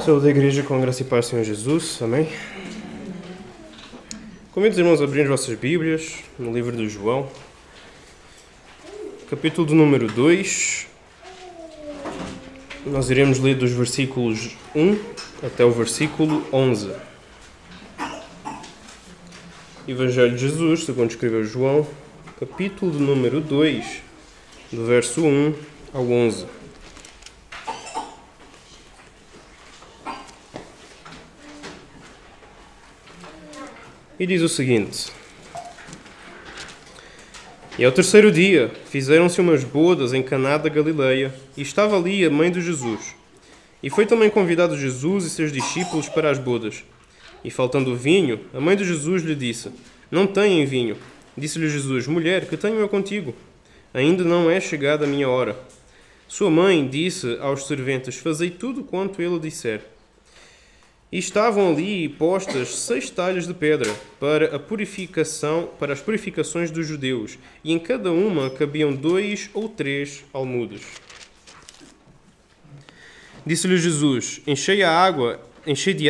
Sou da Igreja com graça e paz, Senhor Jesus. Amém. Convido os irmãos a abrirem as vossas Bíblias no livro de João, capítulo do número 2. Nós iremos ler dos versículos 1 até o versículo 11. Evangelho de Jesus, segundo escreveu João, capítulo do número 2, do verso 1 ao 11. E diz o seguinte: E ao terceiro dia fizeram-se umas bodas em Caná da Galileia, e estava ali a mãe de Jesus. E foi também convidado Jesus e seus discípulos para as bodas. E faltando vinho, a mãe de Jesus lhe disse: Não têm vinho. Disse-lhe Jesus: Mulher, que tenho eu contigo? Ainda não é chegada a minha hora. Sua mãe disse aos serventes: Fazei tudo quanto ele disser. E estavam ali postas 6 talhas de pedra para as purificações dos judeus, e em cada uma cabiam 2 ou 3 almudes. Disse-lhe Jesus: Enchei de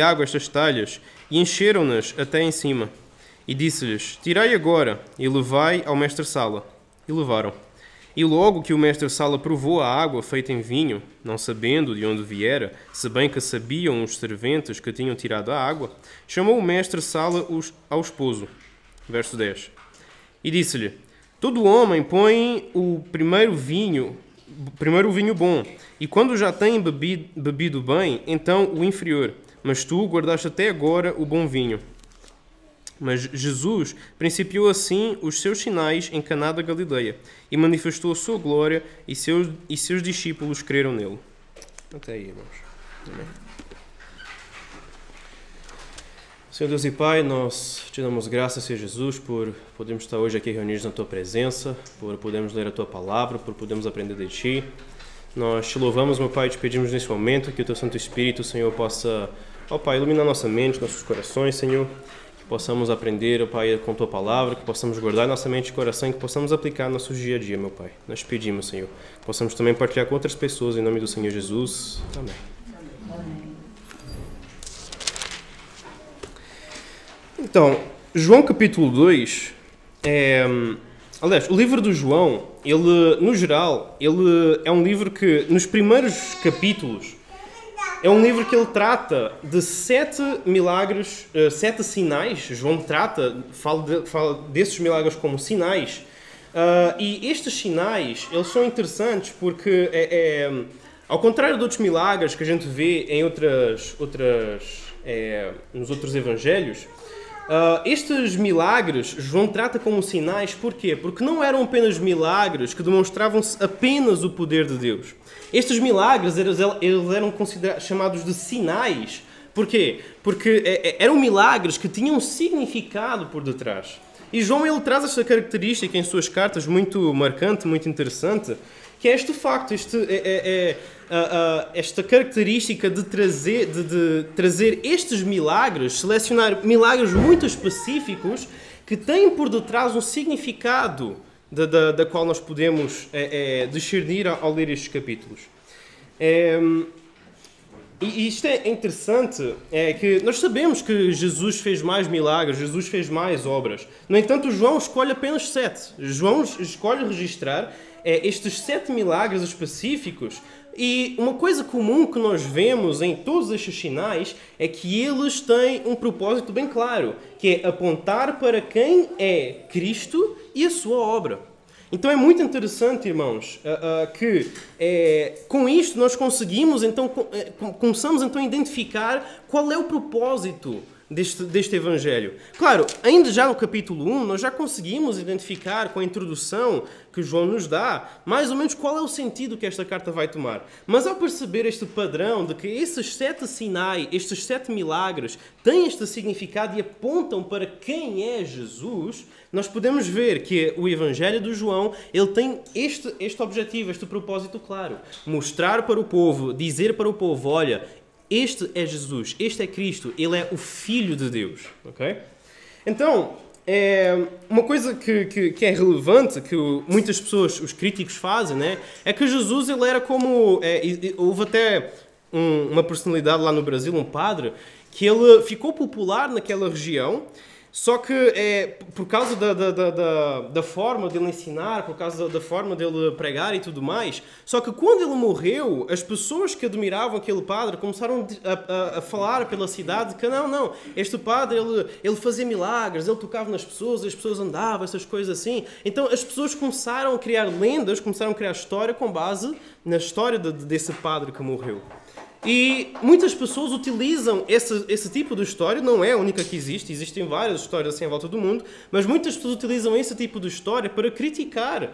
água estas talhas, e encheram-nas até em cima. E disse-lhes: Tirai agora, e levai ao mestre-sala. E levaram. E logo que o mestre-sala provou a água feita em vinho, não sabendo de onde viera, se bem que sabiam os serventes que tinham tirado a água, chamou o mestre-sala ao esposo. Verso 10. E disse-lhe: Todo homem põe o primeiro o vinho bom, e quando já tem bebido bem, então o inferior. Mas tu guardaste até agora o bom vinho. Mas Jesus principiou assim os seus sinais em Caná da Galileia e manifestou a sua glória, e seus discípulos creram nele. Até aí, irmãos. Amém. Senhor Deus e Pai, nós te damos graças, Senhor Jesus, por podermos estar hoje aqui reunidos na Tua presença, por podermos ler a Tua palavra, por podermos aprender de Ti. Nós te louvamos, meu Pai, e te pedimos nesse momento que o Teu Santo Espírito, Senhor, possa, ó Pai, iluminar nossa mente, nossos corações, Senhor, possamos aprender, ó Pai, com Tua palavra, que possamos guardar nossa mente e coração e que possamos aplicar no nosso dia a dia, meu Pai. Nós pedimos, Senhor, que possamos também partilhar com outras pessoas, em nome do Senhor Jesus. Amém. Então, João capítulo 2, aliás, o livro do João, ele, no geral, ele é um livro que, nos primeiros capítulos, é um livro que ele trata de 7 milagres, 7 sinais. João fala desses milagres como sinais. E estes sinais, eles são interessantes porque, ao contrário de outros milagres que a gente vê em nos outros evangelhos, estes milagres João trata como sinais. Porquê? Porque não eram apenas milagres que demonstravam apenas o poder de Deus. Estes milagres eles eram chamados de sinais. Porquê? Porque eram milagres que tinham um significado por detrás. E João ele traz esta característica em suas cartas muito marcante, muito interessante, que é este facto, esta característica de trazer estes milagres, selecionar milagres muito específicos que têm por detrás um significado da qual nós podemos discernir ao ler estes capítulos. E isto é interessante, que nós sabemos que Jesus fez mais milagres, Jesus fez mais obras. No entanto, João escolhe apenas 7. João escolhe registrar estes 7 milagres específicos. E uma coisa comum que nós vemos em todos estes sinais é que eles têm um propósito bem claro, que é apontar para quem é Cristo e a sua obra. Então é muito interessante, irmãos, que com isto nós começamos então a identificar qual é o propósito deste Evangelho. Claro, ainda já no capítulo 1, nós já conseguimos identificar com a introdução que João nos dá, mais ou menos qual é o sentido que esta carta vai tomar. Mas ao perceber este padrão de que esses 7 sinais, estes 7 milagres, têm este significado e apontam para quem é Jesus, nós podemos ver que o Evangelho de João ele tem este objetivo, este propósito claro. Mostrar para o povo, dizer para o povo, olha, este é Jesus, este é Cristo, Ele é o Filho de Deus. Okay? Então, uma coisa que é relevante, que muitas pessoas, os críticos fazem, né, é que Jesus ele era como... houve até uma personalidade lá no Brasil, um padre, que ele ficou popular naquela região, só que por causa da forma dele ensinar, por causa da forma dele pregar e tudo mais, só que quando ele morreu, as pessoas que admiravam aquele padre começaram a falar pela cidade que não, este padre ele fazia milagres, ele tocava nas pessoas, as pessoas andavam, essas coisas assim. Então as pessoas começaram a criar lendas, começaram a criar história com base na história desse padre que morreu. E muitas pessoas utilizam esse tipo de história, não é a única que existe, existem várias histórias assim à volta do mundo, mas muitas pessoas utilizam esse tipo de história para criticar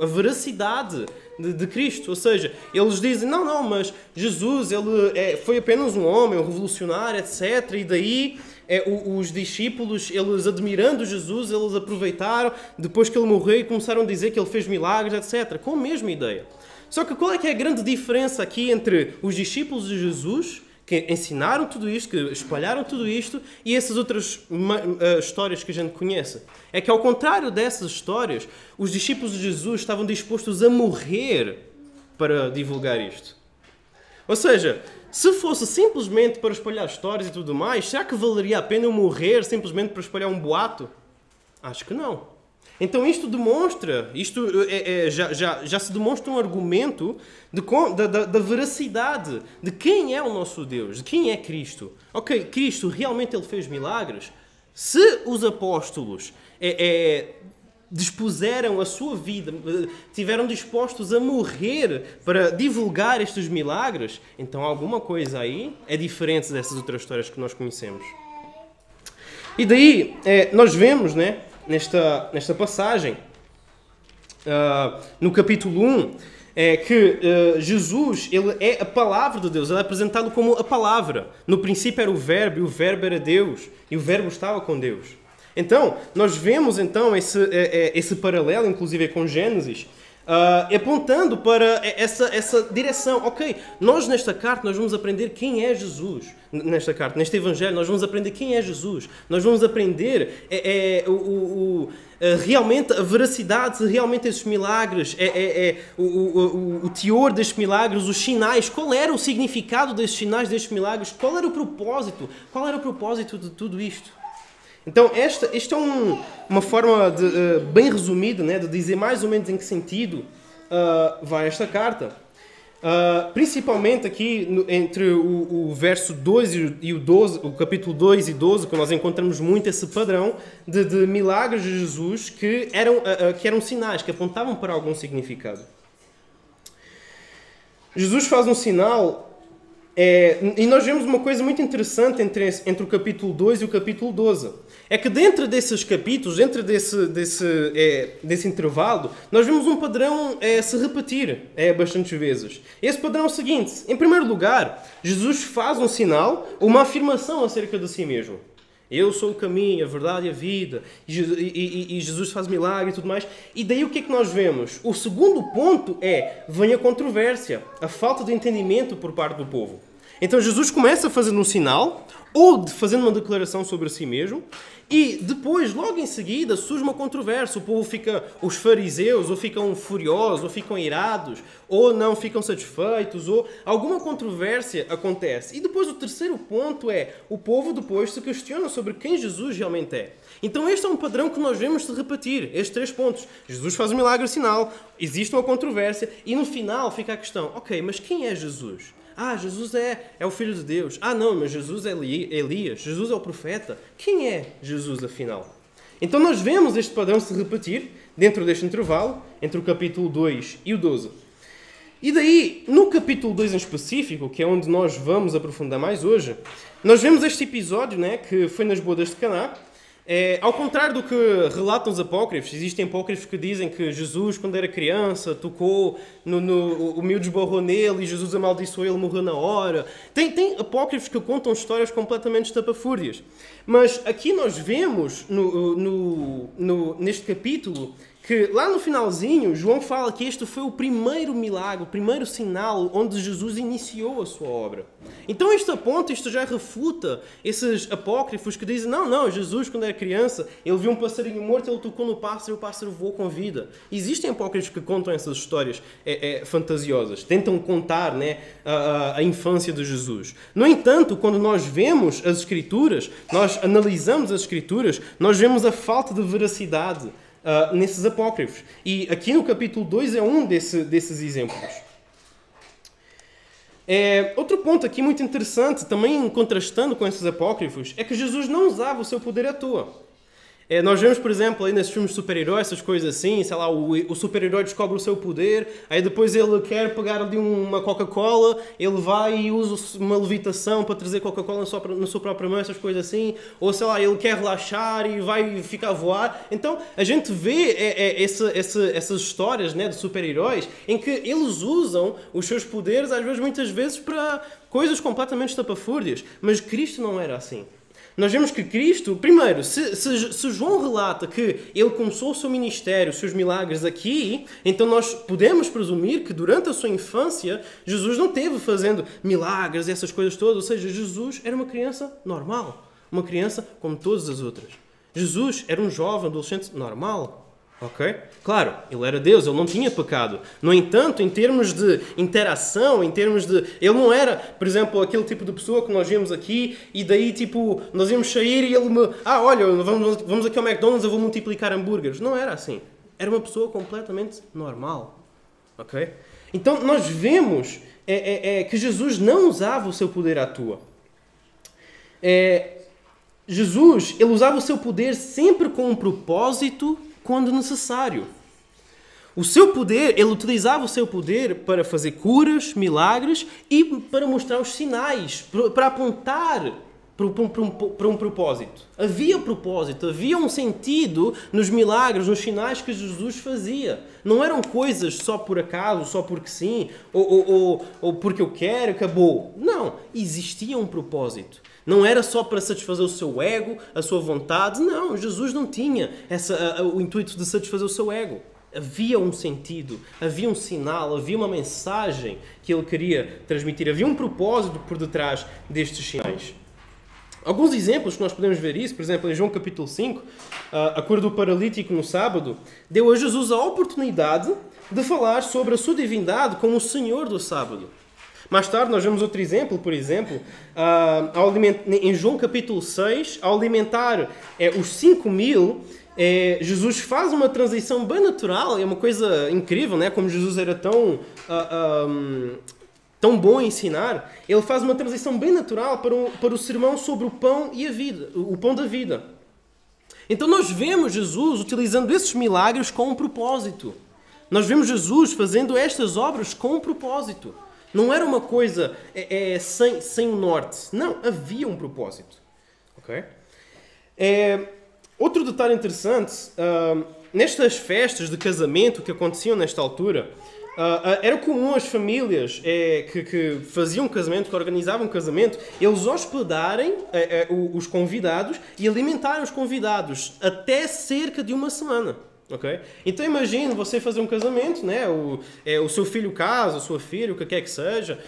a veracidade de Cristo. Ou seja, eles dizem, não, mas Jesus ele foi apenas um homem, um revolucionário, etc. E daí os discípulos, eles admirando Jesus, eles aproveitaram, depois que ele morreu, e começaram a dizer que ele fez milagres, etc. Com a mesma ideia. Só que qual é que é a grande diferença aqui entre os discípulos de Jesus, que ensinaram tudo isto, que espalharam tudo isto, e essas outras histórias que a gente conhece? É que, ao contrário dessas histórias, os discípulos de Jesus estavam dispostos a morrer para divulgar isto. Ou seja, se fosse simplesmente para espalhar histórias e tudo mais, será que valeria a pena eu morrer simplesmente para espalhar um boato? Acho que não. Então isto demonstra, já se demonstra um argumento da veracidade de quem é o nosso Deus, de quem é Cristo. Ok, Cristo realmente ele fez milagres. Se os apóstolos dispuseram a sua vida, tiveram dispostos a morrer para divulgar estes milagres, então alguma coisa aí é diferente dessas outras histórias que nós conhecemos. E daí nós vemos, né, nesta passagem, no capítulo 1, que Jesus ele é a palavra de Deus, ele é apresentado como a palavra. No princípio era o Verbo, e o Verbo era Deus, e o Verbo estava com Deus. Então, nós vemos então esse paralelo, inclusive com Gênesis, apontando para essa direção. Ok, nós nesta carta nós vamos aprender quem é Jesus. Nesta carta, neste Evangelho, nós vamos aprender quem é Jesus. Nós vamos aprender realmente a veracidade, realmente esses milagres, o teor destes milagres, os sinais, qual era o significado destes sinais, destes milagres, qual era o propósito de tudo isto. Então, esta é uma forma bem resumida, né, de dizer mais ou menos em que sentido vai esta carta. Principalmente aqui entre o verso 2 e o 12, o capítulo 2 e 12, que nós encontramos muito esse padrão de milagres de Jesus que eram sinais, que apontavam para algum significado. Jesus faz um sinal, e nós vemos uma coisa muito interessante entre o capítulo 2 e o capítulo 12. É que dentro desses capítulos, dentro desse intervalo, nós vemos um padrão se repetir bastantes vezes. Esse padrão é o seguinte: em primeiro lugar, Jesus faz um sinal, uma afirmação acerca de si mesmo. Eu sou o caminho, a verdade e a vida. E Jesus faz milagre e tudo mais. E daí o que é que nós vemos? O segundo ponto vem a controvérsia, a falta de entendimento por parte do povo. Então Jesus começa fazendo um sinal, ou fazendo uma declaração sobre si mesmo, e depois, logo em seguida, surge uma controvérsia. O povo os fariseus, ou ficam furiosos, ou ficam irados, ou não ficam satisfeitos, ou alguma controvérsia acontece. E depois o terceiro ponto o povo depois se questiona sobre quem Jesus realmente é. Então este é um padrão que nós vemos se repetir, estes 3 pontos. Jesus faz um milagre sinal, existe uma controvérsia, e no final fica a questão, ok, mas quem é Jesus? Jesus é o Filho de Deus. Não, mas Jesus é Elias. Jesus é o profeta. Quem é Jesus, afinal? Então nós vemos este padrão se repetir dentro deste intervalo, entre o capítulo 2 e o 12. E daí, no capítulo 2 em específico, que é onde nós vamos aprofundar mais hoje, nós vemos este episódio, né, que foi nas bodas de Caná. Ao contrário do que relatam os apócrifos, existem apócrifos que dizem que Jesus, quando era criança, tocou o miúdo esbarrou nele e Jesus amaldiçoou ele, morreu na hora. Tem apócrifos que contam histórias completamente estapafúrdias. Mas aqui nós vemos, neste capítulo, que lá no finalzinho, João fala que este foi o primeiro milagre, o primeiro sinal onde Jesus iniciou a sua obra. Então isto já refuta esses apócrifos que dizem, não, Jesus quando era criança, ele viu um passarinho morto, ele tocou no pássaro e o pássaro voou com vida. Existem apócrifos que contam essas histórias fantasiosas, tentam contar, né, a infância de Jesus. No entanto, quando nós vemos as Escrituras, nós analisamos as Escrituras, nós vemos a falta de veracidade nesses apócrifos. E aqui no capítulo 2 é um desses exemplos. Outro ponto aqui muito interessante, também contrastando com esses apócrifos, é que Jesus não usava o seu poder à toa. Nós vemos, por exemplo, aí nesses filmes de super-heróis, essas coisas assim, sei lá, o super-herói descobre o seu poder, aí depois ele quer pegar ali uma Coca-Cola, ele vai e usa uma levitação para trazer Coca-Cola na sua própria mão, essas coisas assim, ou sei lá, ele quer relaxar e vai ficar a voar. Então, a gente vê essas histórias, né, de super-heróis em que eles usam os seus poderes, às vezes, muitas vezes, para coisas completamente estapafúrdias, mas Cristo não era assim. Nós vemos que Cristo, primeiro, se João relata que ele começou o seu ministério, os seus milagres aqui, então nós podemos presumir que durante a sua infância, Jesus não esteve fazendo milagres e essas coisas todas, ou seja, Jesus era uma criança normal, uma criança como todas as outras. Jesus era um jovem, adolescente normal. Ok? Claro, ele era Deus, ele não tinha pecado. No entanto, em termos de interação, em termos de... Ele não era, por exemplo, aquele tipo de pessoa que nós vimos aqui e daí, tipo, nós íamos sair e ele me... olha, vamos aqui ao McDonald's, eu vou multiplicar hambúrgueres. Não era assim. Era uma pessoa completamente normal. Ok? Então, nós vemos que Jesus não usava o seu poder à toa. Jesus, ele usava o seu poder sempre com um propósito quando necessário. O seu poder, ele utilizava o seu poder para fazer curas, milagres e para mostrar os sinais, para apontar para um propósito. Havia propósito, havia um sentido nos milagres, nos sinais que Jesus fazia. Não eram coisas só por acaso, só porque sim, ou porque eu quero, acabou. Não, existia um propósito. Não era só para satisfazer o seu ego, a sua vontade. Não, Jesus não tinha o intuito de satisfazer o seu ego. Havia um sentido, havia um sinal, havia uma mensagem que ele queria transmitir. Havia um propósito por detrás destes sinais. Alguns exemplos que nós podemos ver isso, por exemplo, em João capítulo 5, a cura do paralítico no sábado, deu a Jesus a oportunidade de falar sobre a sua divindade como o Senhor do sábado. Mais tarde nós vemos outro exemplo, por exemplo, em João capítulo 6, ao alimentar os 5.000, Jesus faz uma transição bem natural, é uma coisa incrível, né? Como Jesus era tão bom a ensinar, ele faz uma transição bem natural para o sermão sobre o pão e a vida, o pão da vida. Então nós vemos Jesus utilizando esses milagres com um propósito. Nós vemos Jesus fazendo estas obras com um propósito. Não era uma coisa sem um norte. Não, havia um propósito. Okay? Outro detalhe interessante, nestas festas de casamento que aconteciam nesta altura, era comum as famílias que faziam casamento, que organizavam casamento, eles hospedarem os convidados e alimentarem os convidados até cerca de uma semana. Okay? Então imagine você fazer um casamento, né? O seu filho casa, a sua filha, o que quer que seja.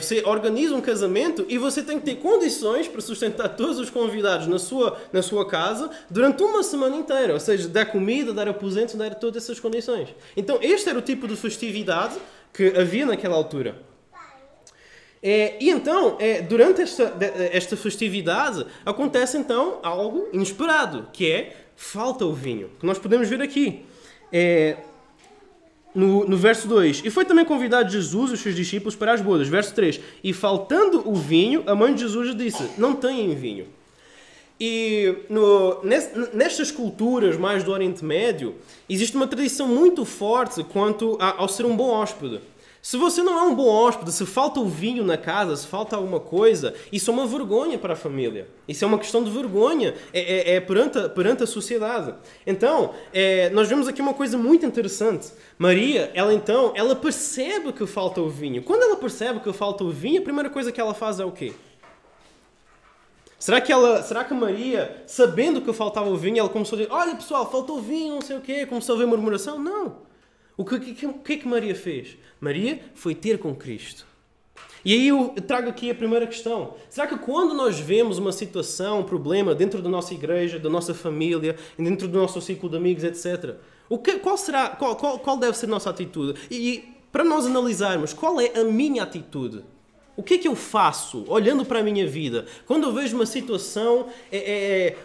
Você organiza um casamento e você tem que ter condições para sustentar todos os convidados na sua casa durante uma semana inteira. Ou seja, dar comida, dar aposento, dar todas essas condições. Então este era o tipo de festividade que havia naquela altura. E então, durante esta festividade, acontece então algo inesperado, que é falta o vinho, que nós podemos ver aqui, no verso 2. E foi também convidado Jesus e os seus discípulos para as bodas. Verso 3. E faltando o vinho, a mãe de Jesus lhe disse, não têm vinho. E nestas culturas mais do Oriente Médio, existe uma tradição muito forte quanto ao ser um bom hóspede. Se você não é um bom hóspede, se falta o vinho na casa, se falta alguma coisa, isso é uma vergonha para a família. Isso é uma questão de vergonha perante a sociedade. Então, nós vemos aqui uma coisa muito interessante. Maria, ela percebe que falta o vinho. Quando ela percebe que falta o vinho, a primeira coisa que ela faz é o quê? Será que Maria, sabendo que faltava o vinho, ela começou a dizer, olha pessoal, faltou vinho, não sei o quê, começou a haver murmuração? Não. O que é que Maria fez? Maria foi ter com Cristo. E aí eu trago aqui a primeira questão. Será que quando nós vemos uma situação, um problema dentro da nossa igreja, da nossa família, dentro do nosso círculo de amigos, etc., qual deve ser a nossa atitude? E para nós analisarmos, qual é a minha atitude? O que é que eu faço, olhando para a minha vida, quando eu vejo uma situação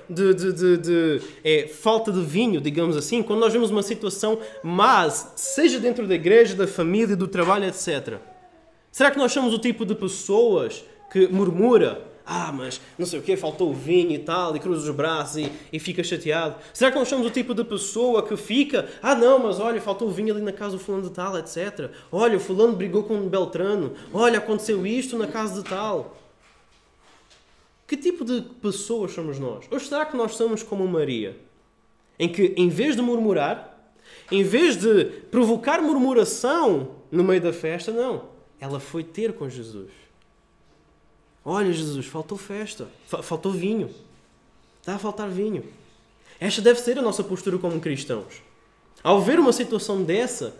de falta de vinho, digamos assim, quando nós vemos uma situação má, seja dentro da igreja, da família, do trabalho, etc. Será que nós somos o tipo de pessoas que murmura? Mas não sei o quê, faltou o vinho e tal, e cruza os braços e fica chateado. Será que nós somos o tipo de pessoa que fica, não, mas olha, faltou o vinho ali na casa do fulano de tal, etc. Olha, o fulano brigou com o Beltrano. Olha, aconteceu isto na casa de tal. Que tipo de pessoas somos nós? Ou será que nós somos como Maria? Em que, em vez de murmurar, em vez de provocar murmuração no meio da festa, não. Ela foi ter com Jesus. Olha, Jesus, faltou festa, faltou vinho. Está a faltar vinho. Esta deve ser a nossa postura como cristãos. Ao ver uma situação dessa,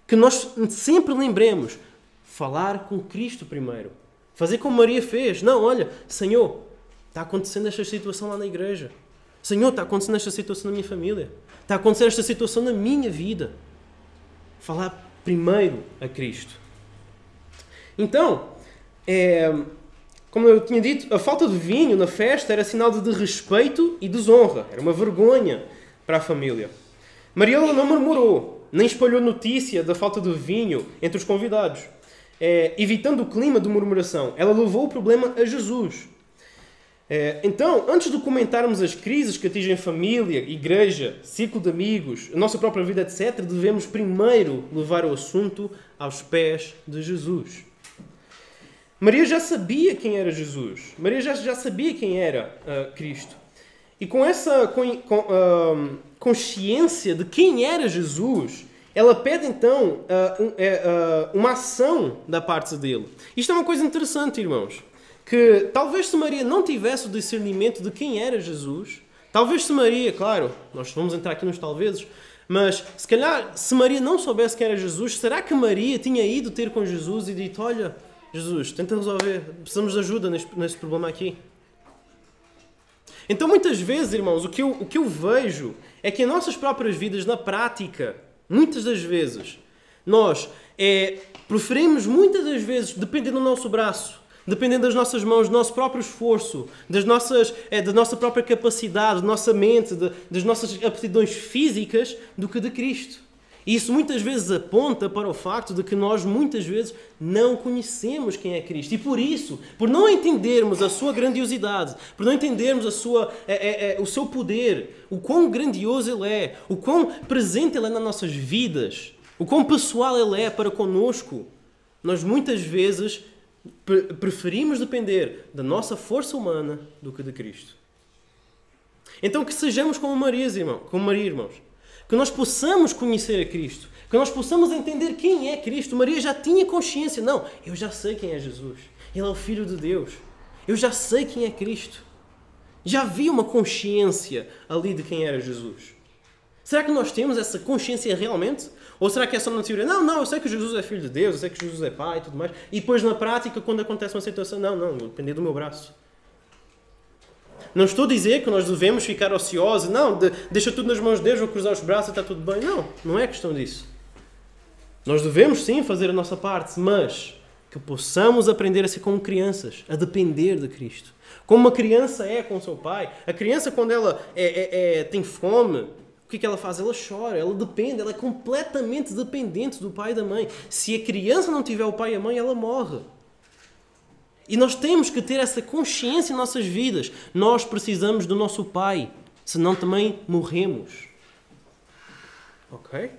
que nós sempre lembremos, falar com Cristo primeiro. Fazer como Maria fez. Não, olha, Senhor, está acontecendo esta situação lá na igreja. Senhor, está acontecendo esta situação na minha família. Está acontecendo esta situação na minha vida. Falar primeiro a Cristo. Então, como eu tinha dito, a falta de vinho na festa era sinal de desrespeito e desonra. Era uma vergonha para a família. Maria não murmurou, nem espalhou notícia da falta de vinho entre os convidados, evitando o clima de murmuração. Ela levou o problema a Jesus. Então, antes de comentarmos as crises que atingem família, igreja, círculo de amigos, a nossa própria vida, etc., devemos primeiro levar o assunto aos pés de Jesus. Maria já sabia quem era Jesus. Maria já sabia quem era Cristo. E com essa consciência de quem era Jesus, ela pede então uma ação da parte dele. Isto é uma coisa interessante, irmãos. Que talvez se Maria não tivesse o discernimento de quem era Jesus, talvez se Maria, claro, nós vamos entrar aqui nos talvezes, mas se calhar se Maria não soubesse quem era Jesus, será que Maria tinha ido ter com Jesus e dito, olha, Jesus, tenta resolver, precisamos de ajuda neste problema aqui. Então, muitas vezes, irmãos, o que eu vejo é que em nossas próprias vidas, na prática, muitas das vezes, nós preferimos, muitas das vezes, depender do nosso braço, dependendo das nossas mãos, do nosso próprio esforço, da nossa própria capacidade, da nossa mente, das nossas aptidões físicas, do que de Cristo. E isso muitas vezes aponta para o facto de que nós muitas vezes não conhecemos quem é Cristo. E por isso, por não entendermos a sua grandiosidade, por não entendermos o seu poder, o quão grandioso Ele é, o quão presente Ele é nas nossas vidas, o quão pessoal Ele é para conosco, nós muitas vezes preferimos depender da nossa força humana do que de Cristo. Então que sejamos como Maria, irmãos. Que nós possamos conhecer a Cristo. Que nós possamos entender quem é Cristo. Maria já tinha consciência. Não, eu já sei quem é Jesus. Ele é o Filho de Deus. Eu já sei quem é Cristo. Já havia uma consciência ali de quem era Jesus. Será que nós temos essa consciência realmente? Ou será que é só na teoria? Não, eu sei que Jesus é Filho de Deus, eu sei que Jesus é Pai e tudo mais. E depois na prática, quando acontece uma situação, não, depende do meu braço. Não estou a dizer que nós devemos ficar ociosos. Não, deixa tudo nas mãos de Deus, vou cruzar os braços e está tudo bem. Não é questão disso. Nós devemos sim fazer a nossa parte, mas que possamos aprender a ser como crianças, a depender de Cristo. Como uma criança é com o seu pai. A criança, quando ela tem fome, o que ela faz? Ela chora, ela depende, ela é completamente dependente do pai e da mãe. Se a criança não tiver o pai e a mãe, ela morre. E nós temos que ter essa consciência em nossas vidas. Nós precisamos do nosso Pai, senão também morremos. Ok?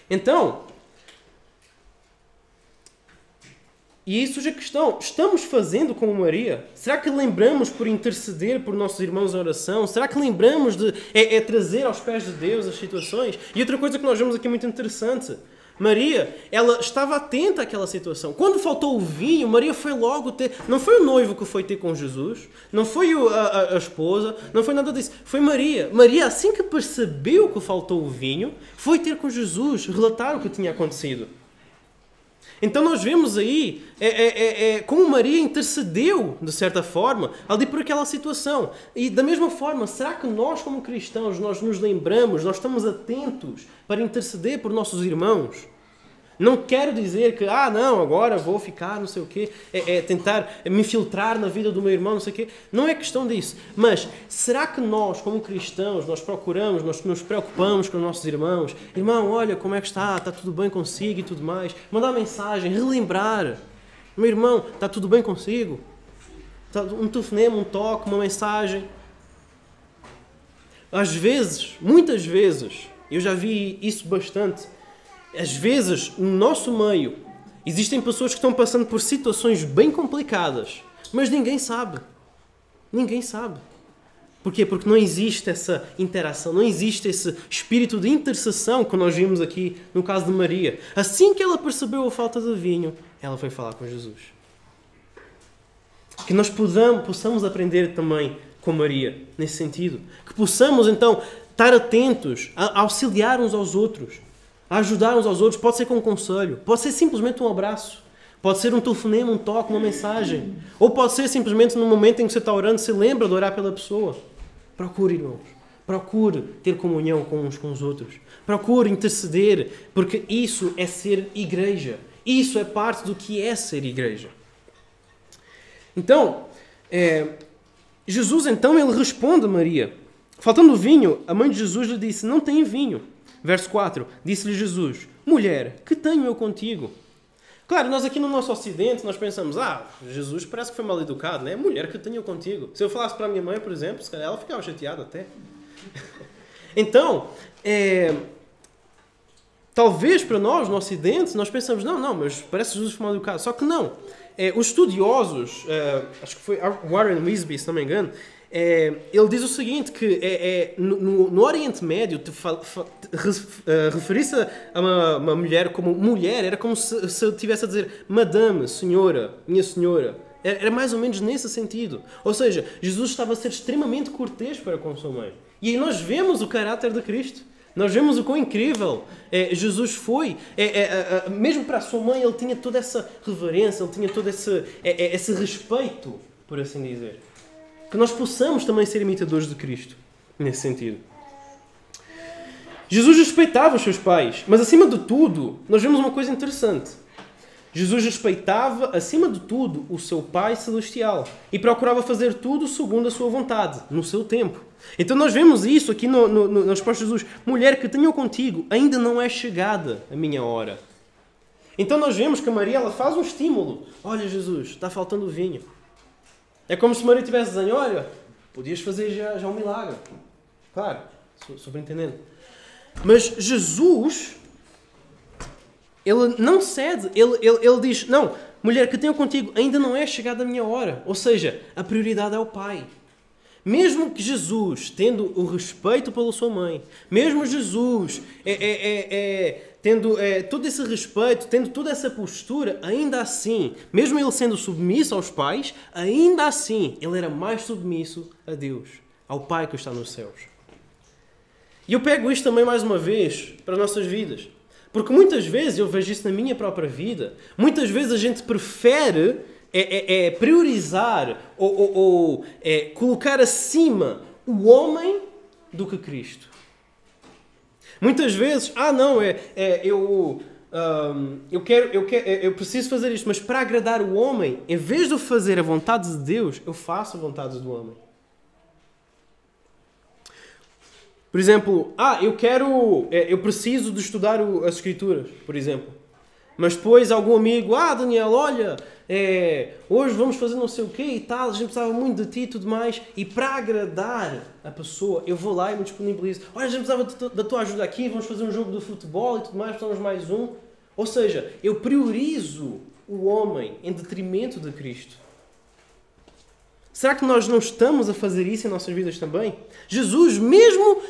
Então, e isso já é questão. Estamos fazendo como Maria? Será que lembramos por interceder por nossos irmãos em oração? Será que lembramos de trazer aos pés de Deus as situações? E outra coisa que nós vemos aqui muito interessante. Maria, ela estava atenta àquela situação. Quando faltou o vinho, Maria foi logo ter... Não foi o noivo que foi ter com Jesus, não foi a esposa, não foi nada disso. Foi Maria. Maria, assim que percebeu que faltou o vinho, foi ter com Jesus, relatar o que tinha acontecido. Então nós vemos aí como Maria intercedeu, de certa forma, ali por aquela situação. E da mesma forma, será que nós como cristãos, nós nos lembramos, nós estamos atentos para interceder por nossos irmãos? Não quero dizer que, não, agora vou ficar, não sei o quê, tentar me infiltrar na vida do meu irmão, não sei o quê. Não é questão disso. Mas, será que nós, como cristãos, nós procuramos, nós nos preocupamos com os nossos irmãos? Irmão, olha, como é que está? Está tudo bem consigo e tudo mais? Mandar mensagem, relembrar. Meu irmão, está tudo bem consigo? Um telefonema, um toque, uma mensagem. Às vezes, muitas vezes, eu já vi isso bastante. Às vezes, no nosso meio, existem pessoas que estão passando por situações bem complicadas, mas ninguém sabe. Ninguém sabe. Porquê? Porque não existe essa interação, não existe esse espírito de intercessão que nós vimos aqui no caso de Maria. Assim que ela percebeu a falta de vinho, ela foi falar com Jesus. Que nós possamos aprender também com Maria, nesse sentido. Que possamos, então, estar atentos, a auxiliar uns aos outros, a ajudar uns aos outros. Pode ser com um conselho, pode ser simplesmente um abraço, pode ser um telefonema, um toque, uma mensagem, ou pode ser simplesmente no momento em que você está orando, se lembra de orar pela pessoa. Procure, irmãos, procure ter comunhão com uns com os outros, procure interceder, porque isso é ser igreja, isso é parte do que é ser igreja. Então, Jesus então ele responde a Maria. Faltando vinho, a mãe de Jesus lhe disse: não tem vinho. Verso 4, disse-lhe Jesus: mulher, que tenho eu contigo? Claro, nós aqui no nosso ocidente, nós pensamos: Jesus parece que foi mal educado, né? Mulher, que tenho eu contigo? Se eu falasse para a minha mãe, por exemplo, se calhar ela ficava chateada até. Então, talvez para nós, no ocidente, nós pensamos: não, mas parece que Jesus foi mal educado. Só que não. Os estudiosos, acho que foi Warren Wisby, se não me engano, ele diz o seguinte, que no Oriente Médio, referir-se a uma mulher como mulher era como se eu estivesse a dizer madame, senhora, minha senhora. Era mais ou menos nesse sentido. Ou seja, Jesus estava a ser extremamente cortês para com sua mãe. E aí nós vemos o caráter de Cristo. Nós vemos o quão incrível Jesus foi. Mesmo para a sua mãe, ele tinha toda essa reverência, ele tinha todo esse respeito, por assim dizer. Que nós possamos também ser imitadores de Cristo, nesse sentido. Jesus respeitava os seus pais, mas acima de tudo, nós vemos uma coisa interessante. Jesus respeitava, acima de tudo, o seu Pai Celestial e procurava fazer tudo segundo a sua vontade, no seu tempo. Então nós vemos isso aqui na resposta de Jesus. Mulher, que tenho contigo, ainda não é chegada a minha hora. Então nós vemos que a Maria ela faz um estímulo. Olha, Jesus, está faltando vinho. É como se Maria estivesse dizendo: olha, podias fazer já um milagre. Claro, sobreentendendo. Mas Jesus, ele não cede. Ele diz: não, mulher, que tenho contigo, ainda não é chegada a minha hora. Ou seja, a prioridade é o Pai. Mesmo que Jesus, tendo o respeito pela sua mãe, mesmo Jesus tendo todo esse respeito, tendo toda essa postura, ainda assim, mesmo ele sendo submisso aos pais, ainda assim, ele era mais submisso a Deus, ao Pai que está nos céus. E eu pego isto também mais uma vez para as nossas vidas. Porque muitas vezes, eu vejo isso na minha própria vida, muitas vezes a gente prefere priorizar ou colocar acima o homem do que Cristo. Muitas vezes, eu preciso fazer isto, mas para agradar o homem, em vez de eu fazer a vontade de Deus, eu faço a vontade do homem. Por exemplo, eu preciso de estudar as Escrituras, por exemplo. Mas depois algum amigo, Daniel, olha, hoje vamos fazer não sei o quê e tal, a gente precisava muito de ti e tudo mais. E para agradar a pessoa, eu vou lá e me disponibilizo. Olha, a gente precisava da tua ajuda aqui, vamos fazer um jogo de futebol e tudo mais, precisamos mais um. Ou seja, eu priorizo o homem em detrimento de Cristo. Será que nós não estamos a fazer isso em nossas vidas também? Jesus, mesmo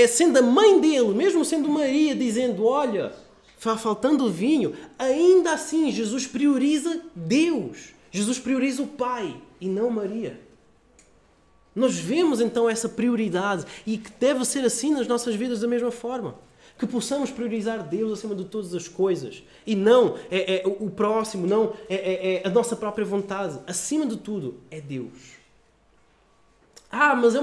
sendo a mãe dele, mesmo sendo Maria, dizendo: olha, faltando vinho, ainda assim Jesus prioriza Deus. Jesus prioriza o Pai e não Maria. Nós vemos então essa prioridade e que deve ser assim nas nossas vidas da mesma forma. Que possamos priorizar Deus acima de todas as coisas. E não o próximo, não a nossa própria vontade. Acima de tudo é Deus. Mas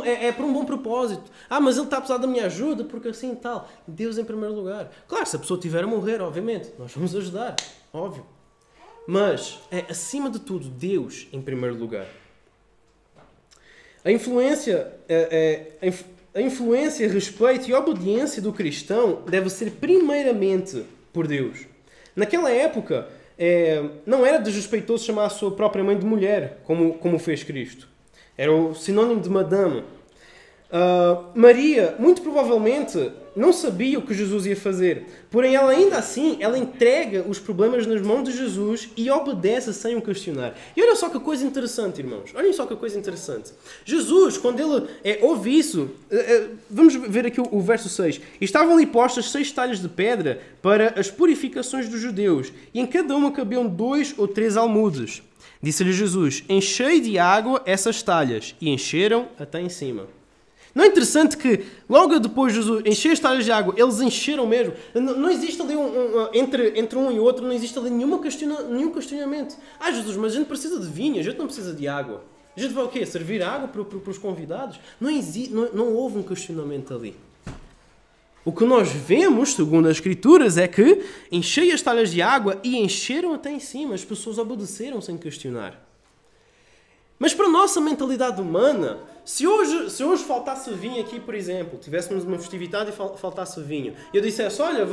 é por um bom propósito. Mas ele está a precisar da minha ajuda porque assim e tal. Deus em primeiro lugar. Claro, se a pessoa tiver a morrer, obviamente, nós vamos ajudar. Óbvio. Mas é acima de tudo Deus em primeiro lugar. A influência, respeito e obediência do cristão deve ser primeiramente por Deus. Naquela época, não era desrespeitoso chamar a sua própria mãe de mulher, como fez Cristo. Era o sinónimo de madame. Maria, muito provavelmente, não sabia o que Jesus ia fazer. Porém, ela ainda assim, ela entrega os problemas nas mãos de Jesus e obedece sem o questionar. E olha só que coisa interessante, irmãos. Olhem só que coisa interessante. Jesus, quando ele ouve isso, vamos ver aqui o verso 6. E estavam ali postas 6 talhas de pedra para as purificações dos judeus. E em cada uma cabiam 2 ou 3 almudes. Disse-lhe Jesus, enchei de água essas talhas. E encheram até em cima. Não é interessante que logo depois de Jesus encher as talhas de água, eles encheram mesmo? Não existe ali entre um e outro, não existe ali nenhum questionamento. Jesus, mas a gente precisa de vinho, a gente não precisa de água. A gente vai o quê? Servir água para os convidados? Não houve um questionamento ali. O que nós vemos, segundo as Escrituras, é que enchei as talhas de água e encheram até em cima. As pessoas obedeceram sem questionar. Mas para a nossa mentalidade humana, se hoje faltasse vinho aqui, por exemplo, tivéssemos uma festividade e faltasse vinho, e eu dissesse, olha,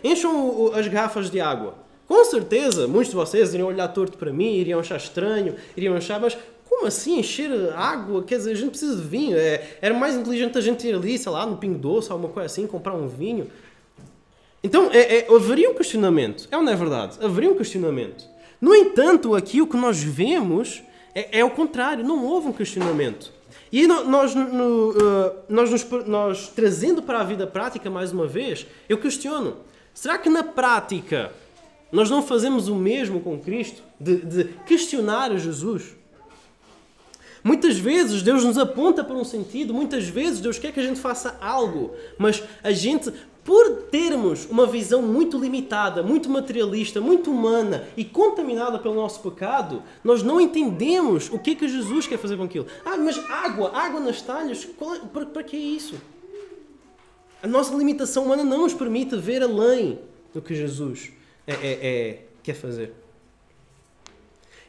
encham as garrafas de água. Com certeza, muitos de vocês iriam olhar torto para mim, iriam achar estranho, iriam achar, mas como assim encher água? Quer dizer, a gente precisa de vinho. Era mais inteligente a gente ir ali, sei lá, no Pingo Doce, alguma coisa assim, comprar um vinho. Então, haveria um questionamento. É ou não é verdade? Haveria um questionamento. No entanto, aqui o que nós vemos é o contrário. Não houve um questionamento. E nós trazendo para a vida prática, mais uma vez, eu questiono. Será que na prática nós não fazemos o mesmo com Cristo? De questionar a Jesus? Muitas vezes Deus nos aponta para um sentido, muitas vezes Deus quer que a gente faça algo, mas a gente, por termos uma visão muito limitada, muito materialista, muito humana e contaminada pelo nosso pecado, nós não entendemos o que Jesus quer fazer com aquilo. Mas água nas talhas, para que é isso? A nossa limitação humana não nos permite ver além do que Jesus quer fazer.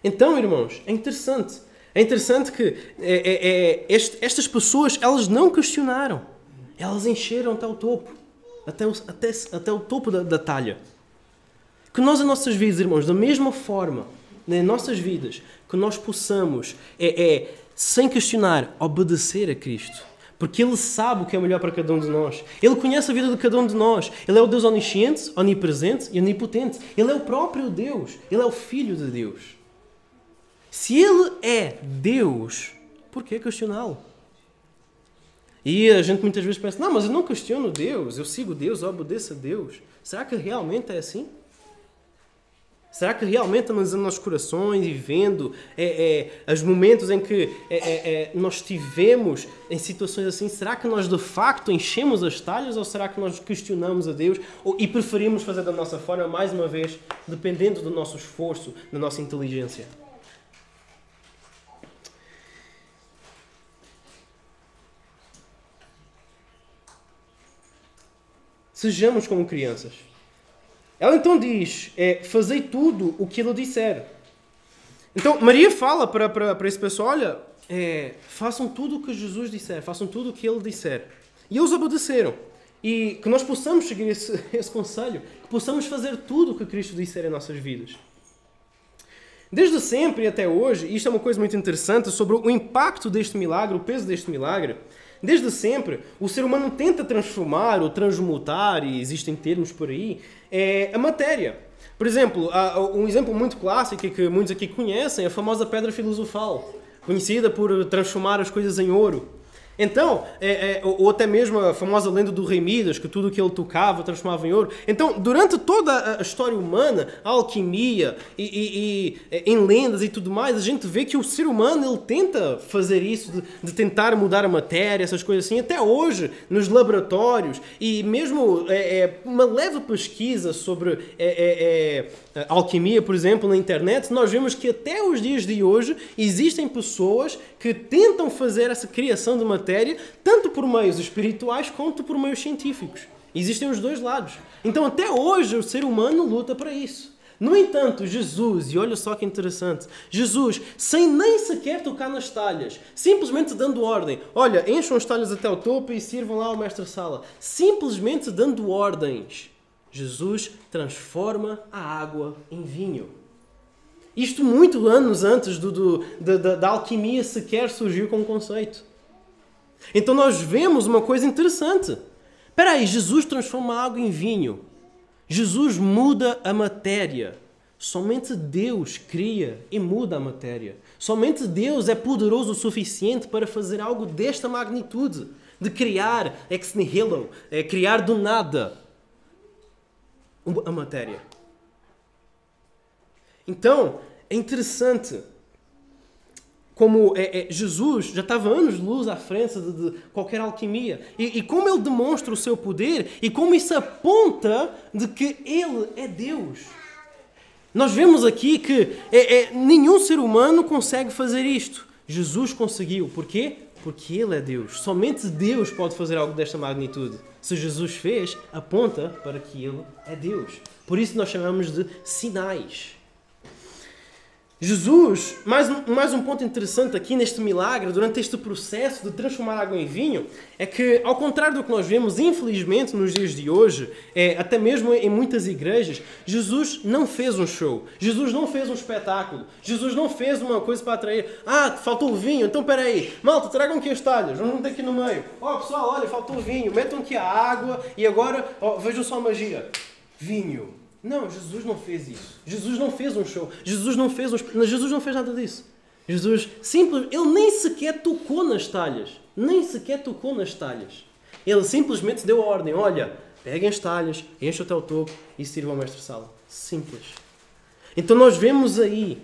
Então, irmãos, é interessante. É interessante que estas pessoas, elas não questionaram. Elas encheram até o topo. Até o topo da talha. Que nós, em nossas vidas, irmãos, da mesma forma, nas nossas vidas, que nós possamos, sem questionar, obedecer a Cristo. Porque Ele sabe o que é melhor para cada um de nós. Ele conhece a vida de cada um de nós. Ele é o Deus onisciente, onipresente e onipotente. Ele é o próprio Deus. Ele é o Filho de Deus. Se Ele é Deus, por que questioná-lo? E a gente muitas vezes pensa, mas eu não questiono Deus, eu sigo Deus, eu obedeço a Deus. Será que realmente é assim? Será que realmente analisando nossos corações e vendo os momentos em que nós estivemos em situações assim, será que nós de facto enchemos as talhas ou será que nós questionamos a Deus e preferimos fazer da nossa forma, mais uma vez, dependendo do nosso esforço, da nossa inteligência? Sejamos como crianças. Ela então diz, fazei tudo o que Ele disser. Então, Maria fala para esse pessoal, olha, façam tudo o que Jesus disser, façam tudo o que Ele disser. E eles obedeceram. E que nós possamos seguir esse conselho, que possamos fazer tudo o que Cristo disser em nossas vidas. Desde sempre e até hoje, e isto é uma coisa muito interessante sobre o impacto deste milagre, o peso deste milagre. Desde sempre, o ser humano tenta transformar ou transmutar, e existem termos por aí, a matéria. Por exemplo, um exemplo muito clássico e que muitos aqui conhecem, a famosa pedra filosofal, conhecida por transformar as coisas em ouro. Então, ou até mesmo a famosa lenda do rei Midas, que tudo o que ele tocava transformava em ouro. Então, durante toda a história humana, a alquimia e em lendas e tudo mais, a gente vê que o ser humano ele tenta fazer isso, de tentar mudar a matéria, essas coisas assim. Até hoje, nos laboratórios, e mesmo uma leve pesquisa sobre alquimia, por exemplo, na internet, nós vemos que até os dias de hoje existem pessoas que tentam fazer essa criação de matéria tanto por meios espirituais quanto por meios científicos. Existem os dois lados. Então até hoje o ser humano luta para isso. No entanto, Jesus, e olha só que interessante, Jesus, sem nem sequer tocar nas talhas, simplesmente dando ordem, olha, encham as talhas até o topo e sirvam lá ao mestre-sala, simplesmente dando ordens, Jesus transforma a água em vinho. Isto muito anos antes da alquimia sequer surgiu como conceito. Então nós vemos uma coisa interessante. Espera aí, Jesus transforma a água em vinho. Jesus muda a matéria. Somente Deus cria e muda a matéria. Somente Deus é poderoso o suficiente para fazer algo desta magnitude. De criar ex nihilo, criar do nada a matéria. Então, é interessante como Jesus já estava anos-luz à frente de qualquer alquimia. E como ele demonstra o seu poder e como isso aponta de que ele é Deus. Nós vemos aqui que nenhum ser humano consegue fazer isto. Jesus conseguiu. Porquê? Porque ele é Deus. Somente Deus pode fazer algo desta magnitude. Se Jesus fez, aponta para que ele é Deus. Por isso nós chamamos de sinais. Jesus, mais um ponto interessante aqui neste milagre, durante este processo de transformar água em vinho, é que, ao contrário do que nós vemos, infelizmente, nos dias de hoje, até mesmo em muitas igrejas, Jesus não fez um show, Jesus não fez um espetáculo, Jesus não fez uma coisa para atrair. Ah, faltou o vinho, então espera aí, malta, tragam aqui as talhas, vamos meter aqui no meio. Pessoal, olha, faltou o vinho, metam aqui a água e agora, vejam só a magia. Vinho. Não, Jesus não fez isso. Jesus não fez um show. Jesus não fez nada disso. Jesus simplesmente, ele nem sequer tocou nas talhas. Nem sequer tocou nas talhas. Ele simplesmente deu a ordem. Olha, peguem as talhas, enchem até o topo e sirvam ao mestre-sala. Simples. Então nós vemos aí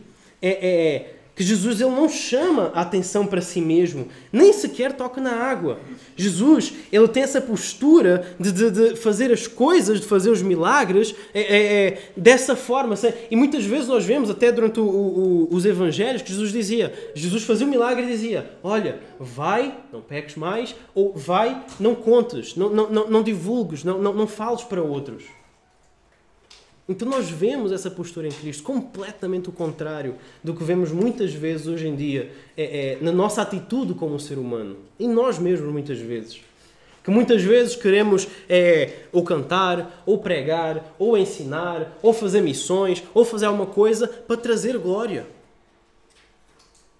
que Jesus ele não chama a atenção para si mesmo, nem sequer toca na água. Jesus ele tem essa postura de fazer as coisas, de fazer os milagres dessa forma. E muitas vezes nós vemos, até durante os evangelhos, que Jesus fazia um milagre e dizia, olha, vai, não peques mais, ou vai, não contes, não divulgues, não fales para outros. Então nós vemos essa postura em Cristo completamente o contrário do que vemos muitas vezes hoje em dia na nossa atitude como ser humano. E nós mesmos muitas vezes. Que muitas vezes queremos ou cantar, ou pregar, ou ensinar, ou fazer missões, ou fazer alguma coisa para trazer glória.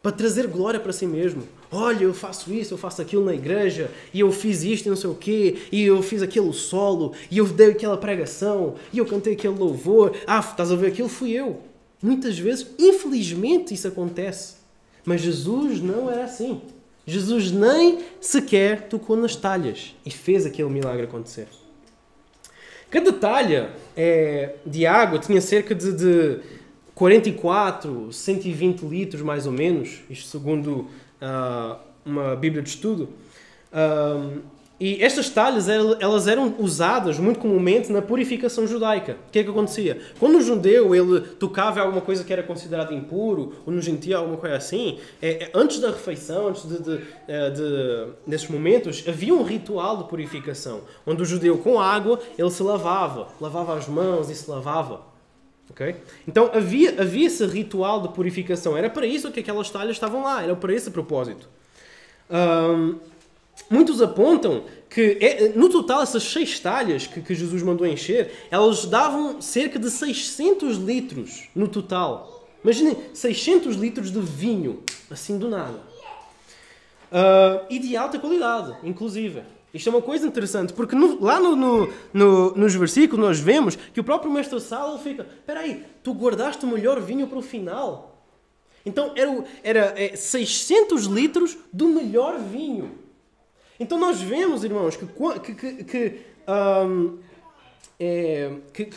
Para trazer glória para si mesmo. Olha, eu faço isso, eu faço aquilo na igreja, e eu fiz isto e não sei o quê, e eu fiz aquele solo, e eu dei aquela pregação, e eu cantei aquele louvor. Estás a ver aquilo? Fui eu. Muitas vezes, infelizmente, isso acontece. Mas Jesus não era assim. Jesus nem sequer tocou nas talhas e fez aquele milagre acontecer. Cada talha de água tinha cerca de 44, 120 litros mais ou menos, isto segundo uma Bíblia de estudo. E estas talhas elas eram usadas muito comumente na purificação judaica. O que é que acontecia? Quando o judeu ele tocava alguma coisa que era considerada impuro, ou no gentil alguma coisa assim, antes da refeição, antes desses momentos, havia um ritual de purificação, onde o judeu com água ele se lavava as mãos e se lavava. Okay? Então havia esse ritual de purificação. Era para isso que aquelas talhas estavam lá. Era para esse propósito. Muitos apontam que no total essas 6 talhas que Jesus mandou encher, elas davam cerca de 600 litros no total. Imaginem 600 litros de vinho, assim do nada. E de alta qualidade, inclusive. Isto é uma coisa interessante, porque lá nos versículos nós vemos que o próprio mestre-sala fica, espera aí, tu guardaste o melhor vinho para o final. Então era 600 litros do melhor vinho. Então nós vemos, irmãos, que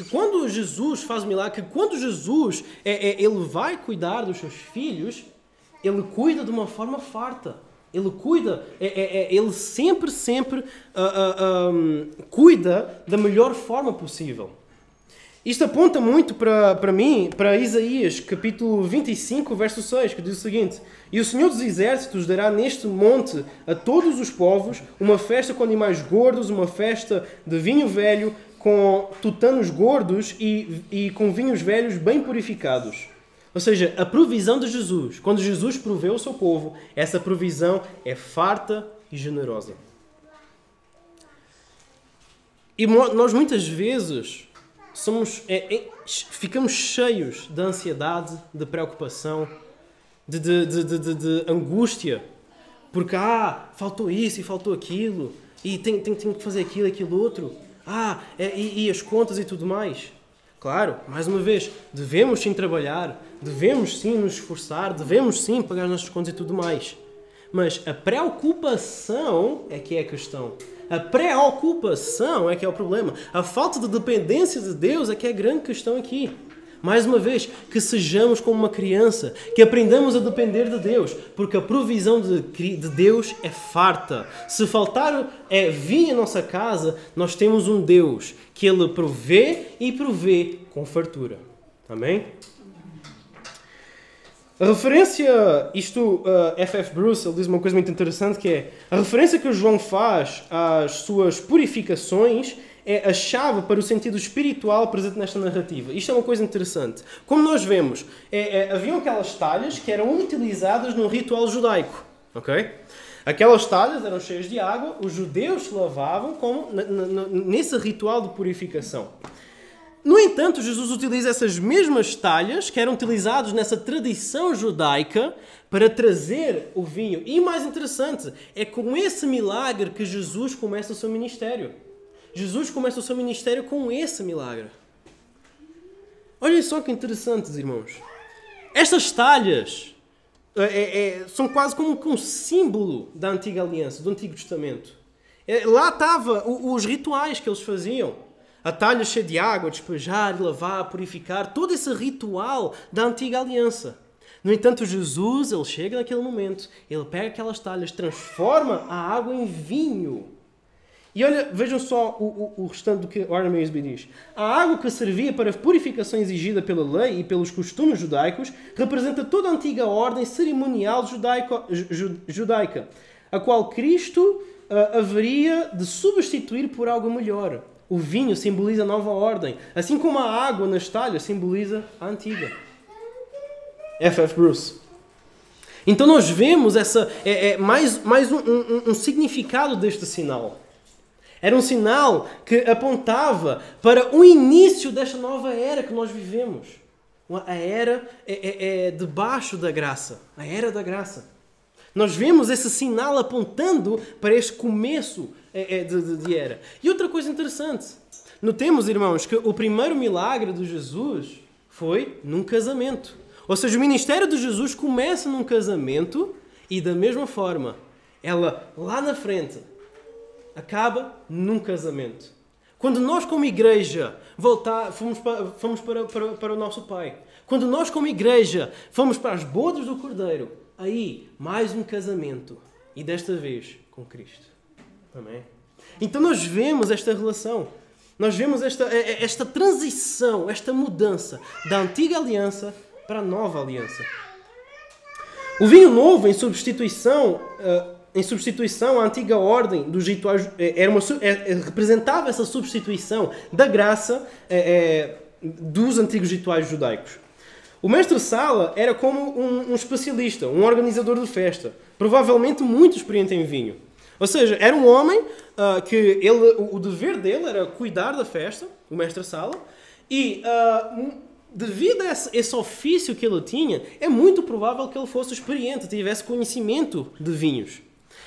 quando Jesus faz o milagre, que quando Jesus ele vai cuidar dos seus filhos, ele cuida de uma forma farta. Ele cuida, ele sempre cuida da melhor forma possível. Isto aponta muito para mim, para Isaías, capítulo 25, verso 6, que diz o seguinte: E o Senhor dos Exércitos dará neste monte a todos os povos uma festa com animais gordos, uma festa de vinho velho, com tutanos gordos e com vinhos velhos bem purificados. Ou seja, a provisão de Jesus, quando Jesus proveu o seu povo, essa provisão é farta e generosa. E nós muitas vezes ficamos cheios de ansiedade, de preocupação, de angústia, porque faltou isso e faltou aquilo, e tem que fazer aquilo outro, e as contas e tudo mais. Claro, mais uma vez, devemos sim trabalhar, devemos sim nos esforçar, devemos sim pagar as nossas contas e tudo mais. Mas a preocupação é que é a questão. A preocupação é que é o problema. A falta de dependência de Deus é que é a grande questão aqui. Mais uma vez, que sejamos como uma criança, que aprendamos a depender de Deus, porque a provisão de Deus é farta. Se faltar vinho em nossa casa, nós temos um Deus que Ele provê e provê com fartura. Amém? A referência, F.F. Bruce, ele diz uma coisa muito interessante, que é a referência que o João faz às suas purificações é a chave para o sentido espiritual presente nesta narrativa. Isto é uma coisa interessante. Como nós vemos, haviam aquelas talhas que eram utilizadas num ritual judaico. Okay? Aquelas talhas eram cheias de água, os judeus se lavavam nesse ritual de purificação. No entanto, Jesus utiliza essas mesmas talhas que eram utilizadas nessa tradição judaica para trazer o vinho. E mais interessante, é com esse milagre que Jesus começa o seu ministério. Jesus começa o seu ministério com esse milagre. Olhem só que interessantes, irmãos. Estas talhas são quase como um símbolo da antiga aliança, do Antigo Testamento. Lá estavam os rituais que eles faziam. A talha cheia de água, despejar, lavar, purificar, todo esse ritual da antiga aliança. No entanto, Jesus, ele chega naquele momento, ele pega aquelas talhas, transforma a água em vinho. E olha, vejam só o restante do que Warren Wiersbe diz. A água que servia para a purificação exigida pela lei e pelos costumes judaicos representa toda a antiga ordem cerimonial judaica, a qual Cristo haveria de substituir por algo melhor. O vinho simboliza a nova ordem, assim como a água nas talhas simboliza a antiga. F.F. Bruce. Então nós vemos mais um significado deste sinal. Era um sinal que apontava para o início desta nova era que nós vivemos. A era debaixo da graça. A era da graça. Nós vemos esse sinal apontando para este começo de era. E outra coisa interessante. Notemos, irmãos, que o primeiro milagre de Jesus foi num casamento. Ou seja, o ministério de Jesus começa num casamento e, da mesma forma, ela lá na frente acaba num casamento. Quando nós, como igreja, fomos para o nosso Pai. Quando nós, como igreja, fomos para as bodas do Cordeiro, aí, mais um casamento. E desta vez, com Cristo. Amém? Então nós vemos esta relação. Nós vemos esta transição, esta mudança da antiga aliança para a nova aliança. O vinho novo, em substituição à antiga ordem dos rituais, representava essa substituição da graça dos antigos rituais judaicos. O mestre-sala era como um especialista, um organizador de festa, provavelmente muito experiente em vinho. Ou seja, era um homem que o dever dele era cuidar da festa, o mestre-sala, e devido a esse ofício que ele tinha, é muito provável que ele fosse experiente, tivesse conhecimento de vinhos.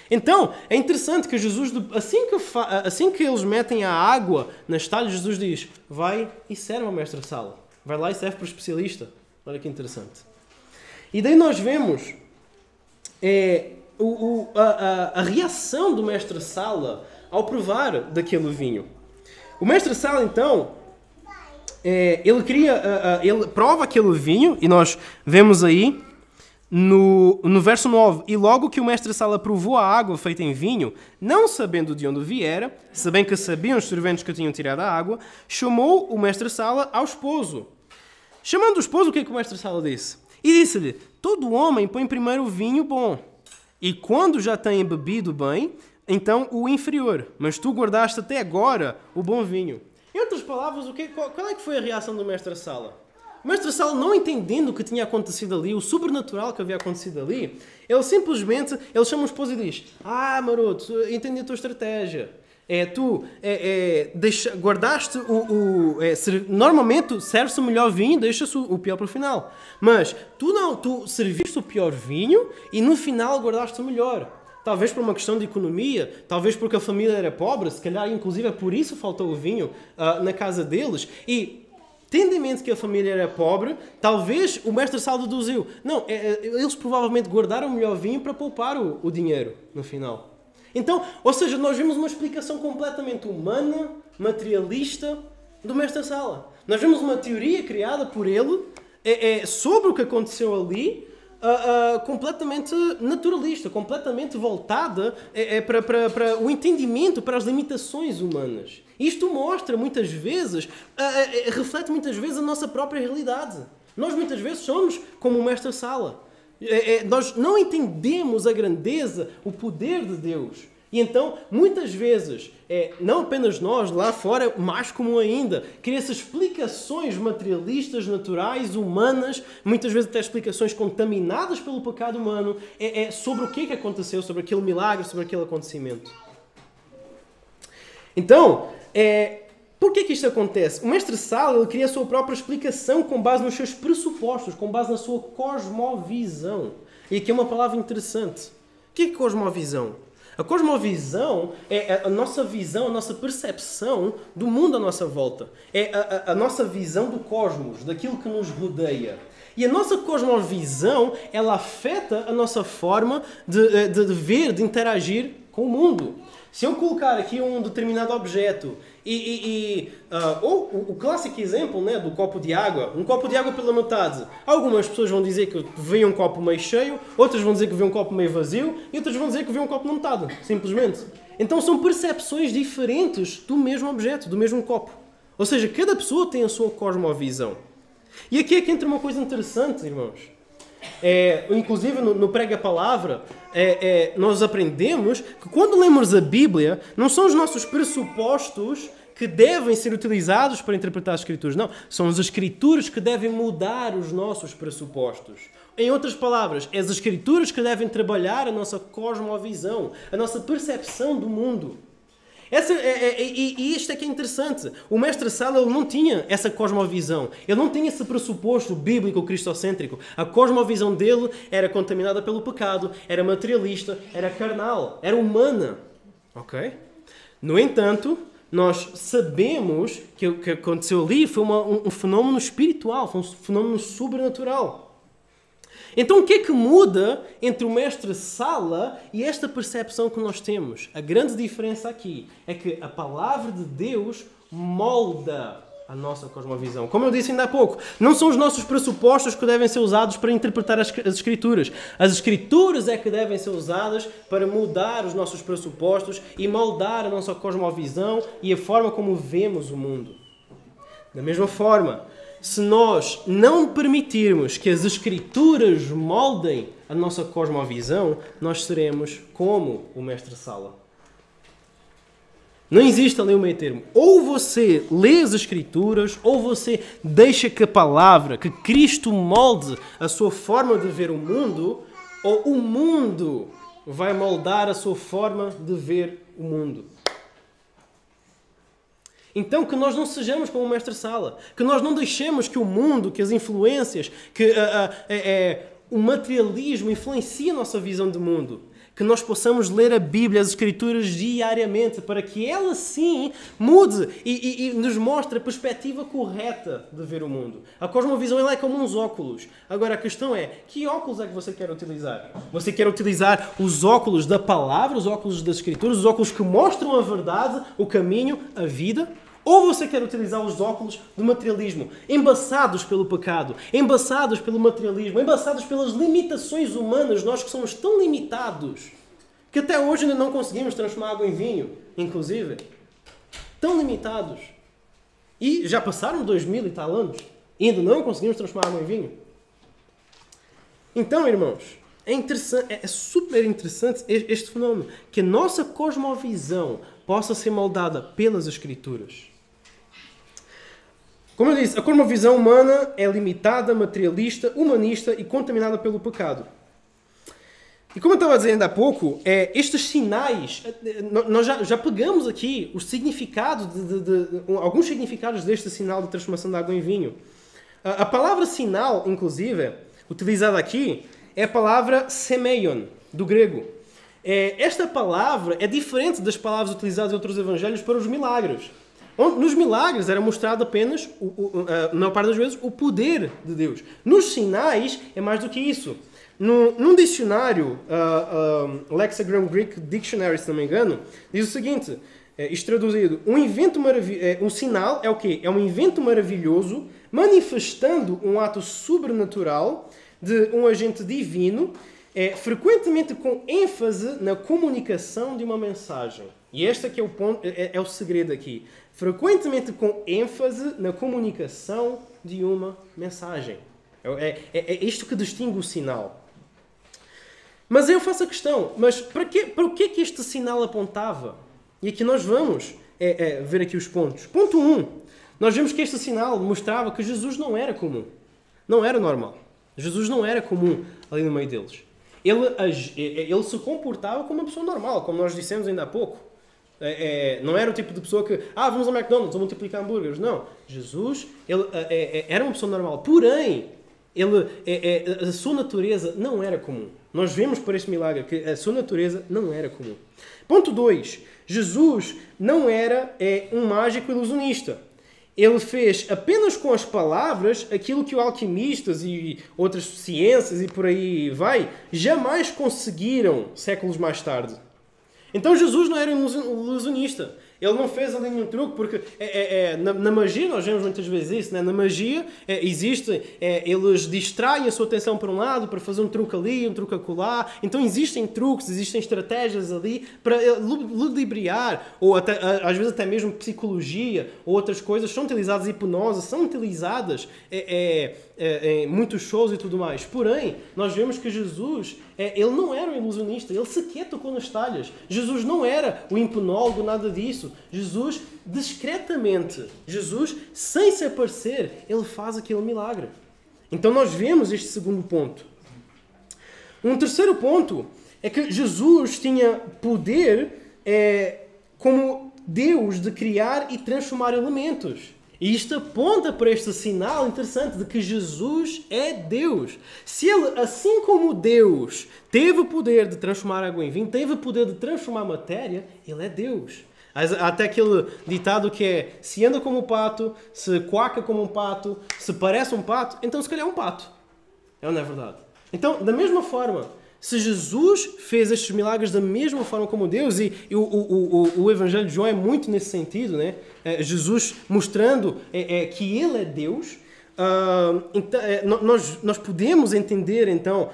Então, é interessante que Jesus, assim que eles metem a água nas talhas, Jesus diz, vai e serve ao mestre-sala. Vai lá e serve para o especialista. Olha que interessante. E daí nós vemos a reação do mestre-sala ao provar daquele vinho. O mestre-sala, então, ele prova aquele vinho, e nós vemos aí no verso 9: e logo que o mestre-sala provou a água feita em vinho, não sabendo de onde viera, se bem que sabiam os serventes que tinham tirado a água, chamou o mestre-sala ao esposo. Chamando o esposo, o que é que o mestre-sala disse? E disse-lhe: todo homem põe primeiro o vinho bom, e quando já tem bebido bem, então o inferior, mas tu guardaste até agora o bom vinho. Em outras palavras, qual é que foi a reação do mestre-sala? O mestre-sala, não entendendo o que tinha acontecido ali, o sobrenatural que havia acontecido ali, ele chama o esposo e diz: maroto, entendi a tua estratégia. Guardaste normalmente serve-se o melhor vinho e deixa-se o pior para o final. Mas tu serviste o pior vinho e no final guardaste o melhor. Talvez por uma questão de economia, talvez porque a família era pobre, se calhar inclusive é por isso faltou o vinho na casa deles. E, tendo em mente que a família era pobre, talvez o mestre-sala deduziu: não, eles provavelmente guardaram o melhor vinho para poupar o dinheiro no final. Então, ou seja, nós vemos uma explicação completamente humana, materialista do mestre-sala. Nós vemos uma teoria criada por ele sobre o que aconteceu ali, completamente naturalista, completamente voltada para o entendimento, para as limitações humanas. Isto mostra muitas vezes, reflete muitas vezes a nossa própria realidade. Nós muitas vezes somos como o mestre-sala. Nós não entendemos a grandeza, o poder de Deus. E então, muitas vezes, não apenas nós, lá fora, mais comum ainda, cria-se explicações materialistas, naturais, humanas, muitas vezes até explicações contaminadas pelo pecado humano, sobre o que aconteceu, sobre aquele milagre, sobre aquele acontecimento. Então, por que isto acontece? O mestre-sala, ele cria a sua própria explicação com base nos seus pressupostos, com base na sua cosmovisão. E aqui é uma palavra interessante. O que é cosmovisão? A cosmovisão é a nossa visão, a nossa percepção do mundo à nossa volta. É a nossa visão do cosmos, daquilo que nos rodeia. E a nossa cosmovisão, ela afeta a nossa forma de ver, de interagir com o mundo. Se eu colocar aqui um determinado objeto ou o clássico exemplo, né, do copo de água, um copo de água pela metade, algumas pessoas vão dizer que vê um copo meio cheio, outras vão dizer que vê um copo meio vazio e outras vão dizer que vê um copo na metade, simplesmente. Então são percepções diferentes do mesmo objeto, do mesmo copo. Ou seja, cada pessoa tem a sua cosmovisão. E aqui é que entra uma coisa interessante, irmãos. Inclusive no Prega a Palavra, nós aprendemos que quando lemos a Bíblia, não são os nossos pressupostos que devem ser utilizados para interpretar as Escrituras. Não, são as Escrituras que devem mudar os nossos pressupostos. Em outras palavras, é as Escrituras que devem trabalhar a nossa cosmovisão, a nossa percepção do mundo. E isto é que é interessante. O mestre-sala, ele não tinha essa cosmovisão. Ele não tinha esse pressuposto bíblico cristocêntrico. A cosmovisão dele era contaminada pelo pecado, era materialista, era carnal, era humana. Ok? No entanto, nós sabemos que o que aconteceu ali foi um fenómeno espiritual, foi um fenómeno sobrenatural. Então o que é que muda entre o mestre-sala e esta percepção que nós temos? A grande diferença aqui é que a palavra de Deus molda a nossa cosmovisão. Como eu disse ainda há pouco, não são os nossos pressupostos que devem ser usados para interpretar as Escrituras. As Escrituras é que devem ser usadas para mudar os nossos pressupostos e moldar a nossa cosmovisão e a forma como vemos o mundo. Da mesma forma, se nós não permitirmos que as Escrituras moldem a nossa cosmovisão, nós seremos como o mestre-sala. Não existe ali um meio termo. Ou você lê as Escrituras, ou você deixa que a palavra, que Cristo molde a sua forma de ver o mundo, ou o mundo vai moldar a sua forma de ver o mundo. Então, que nós não sejamos como o mestre-sala. Que nós não deixemos que o mundo, que as influências, que o materialismo influencie a nossa visão do mundo. que nós possamos ler a Bíblia, as Escrituras diariamente, para que ela sim mude e nos mostre a perspectiva correta de ver o mundo. A cosmovisão ela é como uns óculos. Agora a questão é, que óculos é que você quer utilizar? Você quer utilizar os óculos da palavra, os óculos das Escrituras, os óculos que mostram a verdade, o caminho, a vida? Ou você quer utilizar os óculos do materialismo, embaçados pelo pecado, embaçados pelo materialismo, embaçados pelas limitações humanas, nós que somos tão limitados, que até hoje ainda não conseguimos transformar água em vinho, inclusive. Tão limitados. E já passaram 2000 e tal anos, e ainda não conseguimos transformar água em vinho. Então, irmãos, é super interessante este fenómeno, que a nossa cosmovisão possa ser moldada pelas Escrituras. Como eu disse, a cosmovisão humana é limitada, materialista, humanista e contaminada pelo pecado. E como eu estava dizendo há pouco, estes sinais, nós já pegamos aqui os significados, alguns significados deste sinal de transformação de água em vinho. A palavra sinal, inclusive, utilizada aqui, é a palavra semeion, do grego. Esta palavra é diferente das palavras utilizadas em outros evangelhos para os milagres. Nos milagres era mostrado apenas, na maior parte das vezes, o poder de Deus. Nos sinais é mais do que isso. Num dicionário, Lexicon Greek Dictionary, se não me engano, diz o seguinte, isto traduzido, um sinal é o quê? É um evento maravilhoso manifestando um ato sobrenatural de um agente divino, frequentemente com ênfase na comunicação de uma mensagem. E este aqui é o ponto, é o segredo aqui. Frequentemente com ênfase na comunicação de uma mensagem. É isto que distingue o sinal. Mas eu faço a questão, mas para o que este sinal apontava? E aqui nós vamos ver aqui os pontos. Ponto 1. Nós vemos que este sinal mostrava que Jesus não era comum. Não era normal. Jesus não era comum ali no meio deles. Ele se comportava como uma pessoa normal, como nós dissemos ainda há pouco. Não era o tipo de pessoa que, vamos ao McDonald's, vamos multiplicar hambúrgueres. Não. Jesus era uma pessoa normal. Porém, a sua natureza não era comum. Nós vemos por este milagre que a sua natureza não era comum. Ponto 2. Jesus não era um mágico ilusionista. Ele fez apenas com as palavras aquilo que os alquimistas e outras ciências e por aí vai jamais conseguiram séculos mais tarde. Então Jesus não era um ilusionista. Ele não fez ali nenhum truque, porque na magia, nós vemos muitas vezes isso, né? Na magia eles distraem a sua atenção para um lado, para fazer um truque ali, um truque acolá. Então existem truques, existem estratégias ali para ludibriar, ou até, às vezes até mesmo psicologia, ou outras coisas, são utilizadas, hipnose, são utilizadas em muitos shows e tudo mais. Porém, nós vemos que Jesus, ele não era um ilusionista, ele sequer tocou nas talhas. Jesus não era o hipnólogo, nada disso. Jesus, discretamente, Jesus, sem se aparecer, ele faz aquele milagre. Então nós vemos este segundo ponto. Um terceiro ponto é que Jesus tinha poder como Deus de criar e transformar elementos. E isto aponta para este sinal interessante de que Jesus é Deus. Se ele, assim como Deus, teve o poder de transformar água em vinho, teve o poder de transformar matéria, ele é Deus. Há até aquele ditado que é: se anda como um pato, se quaca como um pato, se parece um pato, então se calhar é um pato. Não é verdade? Então, da mesma forma, se Jesus fez estes milagres da mesma forma como Deus, e o Evangelho de João é muito nesse sentido, né? Jesus mostrando que Ele é Deus, então, nós podemos entender então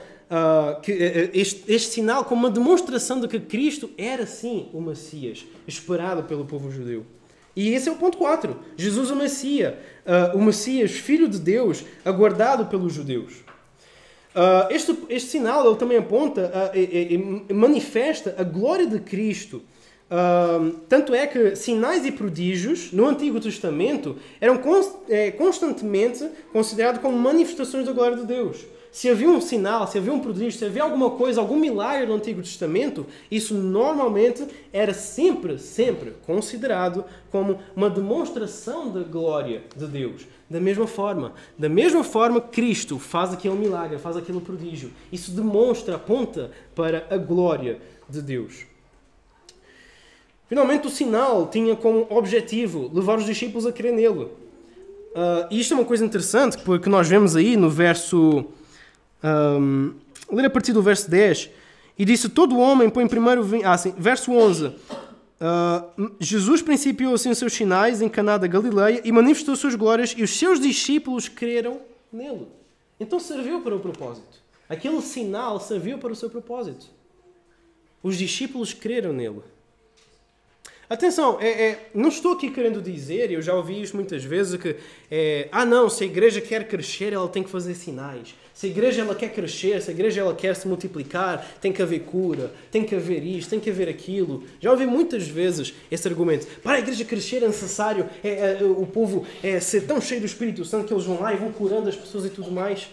que este sinal como uma demonstração de que Cristo era sim o Messias, esperado pelo povo judeu. E esse é o ponto 4. Jesus o Messias, Filho de Deus, aguardado pelos judeus. Este sinal ele também aponta e manifesta a glória de Cristo. Tanto é que sinais e prodígios no Antigo Testamento eram constantemente considerados como manifestações da glória de Deus. Se havia um sinal, se havia um prodígio, se havia alguma coisa, algum milagre no Antigo Testamento, isso normalmente era sempre considerado como uma demonstração da glória de Deus. Da mesma forma, Cristo faz aquele milagre, faz aquele prodígio. Isso demonstra, aponta para a glória de Deus. Finalmente, o sinal tinha como objetivo levar os discípulos a crer nele. E isto é uma coisa interessante, porque nós vemos aí no verso... ler a partir do verso 10. E disse, todo homem põe primeiro vinho... verso 11. Jesus principiou assim os seus sinais em Caná da Galileia e manifestou as suas glórias e os seus discípulos creram nele. Então serviu para o propósito. Aquele sinal serviu para o seu propósito. Os discípulos creram nele. Atenção, não estou aqui querendo dizer, eu já ouvi isso muitas vezes, que não, se a igreja quer crescer, ela tem que fazer sinais. Se a igreja ela quer crescer, se a igreja ela quer se multiplicar, tem que haver cura, tem que haver isto, tem que haver aquilo. Já ouvi muitas vezes esse argumento. Para a igreja crescer é necessário o povo ser tão cheio do Espírito Santo que eles vão lá e vão curando as pessoas e tudo mais.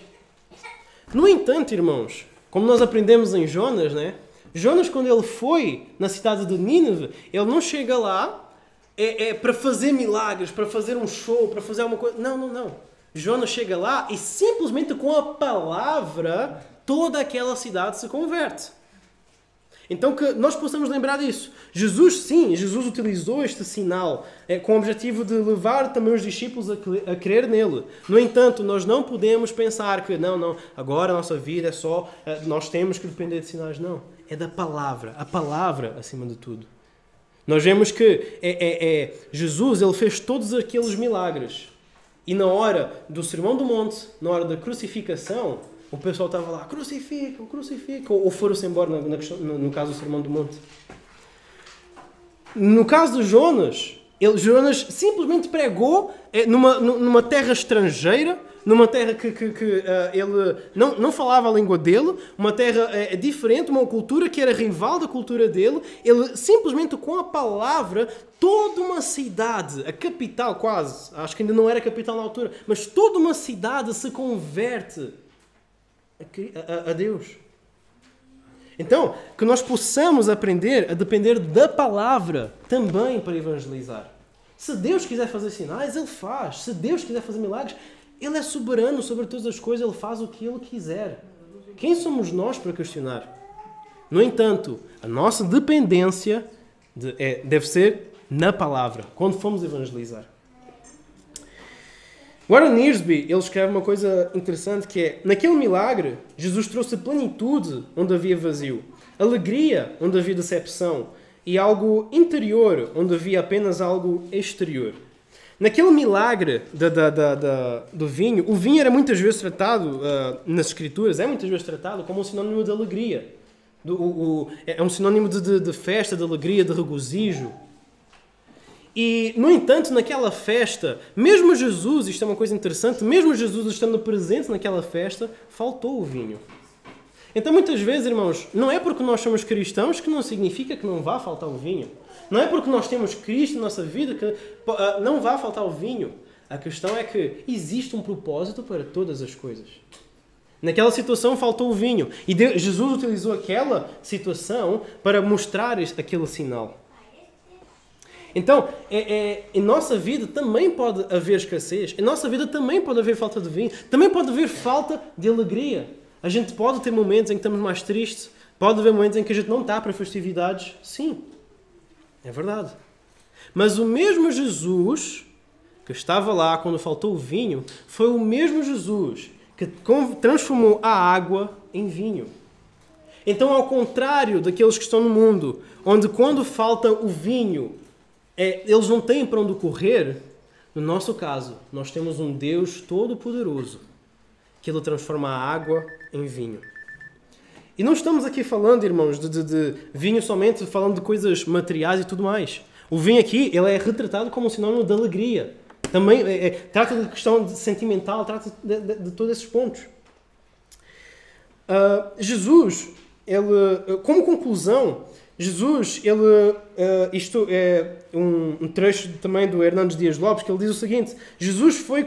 No entanto, irmãos, como nós aprendemos em Jonas, né? Jonas, quando ele foi na cidade de Nínive, ele não chega lá para fazer milagres, para fazer um show, para fazer alguma coisa. Não. Jonas chega lá e simplesmente com a palavra toda aquela cidade se converte. Então que nós possamos lembrar disso. Jesus utilizou este sinal com o objetivo de levar também os discípulos a crer nele. No entanto, nós não podemos pensar que agora a nossa vida é só, nós temos que depender de sinais. Não, é da palavra, a palavra acima de tudo. Nós vemos que Jesus ele fez todos aqueles milagres e na hora do Sermão do Monte, na hora da crucificação, o pessoal estava lá, crucificam, ou foram-se embora no caso do Sermão do Monte. No caso de Jonas, Jonas simplesmente pregou numa terra estrangeira, numa terra que ele não falava a língua dele, uma terra diferente, uma cultura que era rival da cultura dele. Ele simplesmente com a palavra, toda uma cidade, a capital quase, acho que ainda não era capital na altura, mas toda uma cidade se converte a Deus. Então, que nós possamos aprender a depender da palavra também para evangelizar. Se Deus quiser fazer sinais, Ele faz. Se Deus quiser fazer milagres, Ele é soberano sobre todas as coisas, Ele faz o que Ele quiser. Quem somos nós para questionar? No entanto, a nossa dependência deve ser na palavra, quando formos evangelizar. Warren Wiersbe, ele escreve uma coisa interessante que é: naquele milagre, Jesus trouxe plenitude onde havia vazio, alegria onde havia decepção e algo interior onde havia apenas algo exterior. Naquele milagre do vinho, o vinho era muitas vezes tratado, nas Escrituras, é muitas vezes tratado como um sinónimo de alegria. É um sinónimo de festa, de alegria, de regozijo. E, no entanto, naquela festa, mesmo Jesus, isto é uma coisa interessante, mesmo Jesus estando presente naquela festa, faltou o vinho. Então, muitas vezes, irmãos, não é porque nós somos cristãos que não significa que não vá faltar o vinho. Não é porque nós temos Cristo na nossa vida que não vai faltar o vinho. A questão é que existe um propósito para todas as coisas. Naquela situação faltou o vinho. E Jesus utilizou aquela situação para mostrar aquele sinal. Então, em nossa vida também pode haver escassez, em nossa vida também pode haver falta de vinho, também pode haver falta de alegria. A gente pode ter momentos em que estamos mais tristes, pode haver momentos em que a gente não está para festividades. Sim, é verdade. Mas o mesmo Jesus que estava lá quando faltou o vinho, foi o mesmo Jesus que transformou a água em vinho. Então, ao contrário daqueles que estão no mundo, onde quando falta o vinho, eles não têm para onde correr, no nosso caso, nós temos um Deus todo-poderoso que Ele transforma a água em vinho. E não estamos aqui falando, irmãos, de vinho somente, falando de coisas materiais e tudo mais. O vinho aqui, ele é retratado como um sinónimo de alegria. Também trata de questão sentimental, trata de todos esses pontos. Jesus, como conclusão, Jesus, ele isto é um trecho também do Hernandes Dias Lopes, que ele diz o seguinte: Jesus foi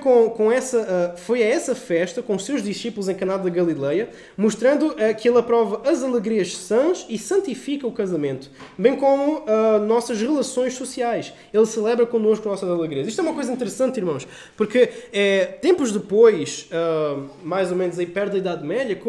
foi a essa festa com os seus discípulos em Caná da Galileia, mostrando que ele aprova as alegrias sãs e santifica o casamento, bem como nossas relações sociais. Ele celebra connosco nossas alegrias. Isto é uma coisa interessante, irmãos, porque tempos depois, mais ou menos aí perto da Idade Média,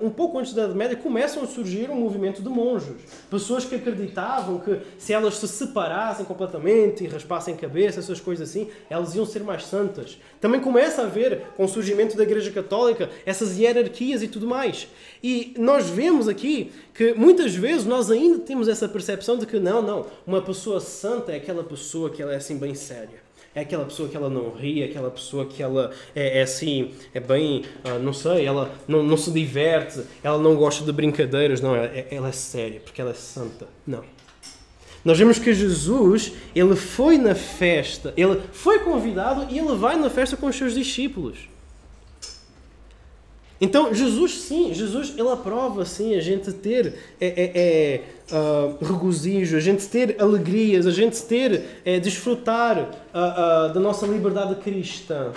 um pouco antes da Idade Média, começam a surgir um movimento de monjos. Pessoas que acreditavam que se elas se separassem completamente e raspassem a cabeça, essas coisas assim, elas iam ser mais santas. Também começa a haver, com o surgimento da Igreja Católica, essas hierarquias e tudo mais. E nós vemos aqui que muitas vezes nós ainda temos essa percepção de que não, uma pessoa santa é aquela pessoa que ela é assim bem séria. É aquela pessoa que ela não ri, é aquela pessoa que ela é assim, é bem, não sei, ela não se diverte, ela não gosta de brincadeiras, não, ela é séria, porque ela é santa. Não. Nós vemos que Jesus, ele foi na festa, ele foi convidado e ele vai na festa com os seus discípulos. Então, Jesus, ele aprova, sim, a gente ter regozijo, a gente ter alegrias, a gente ter, desfrutar da nossa liberdade cristã.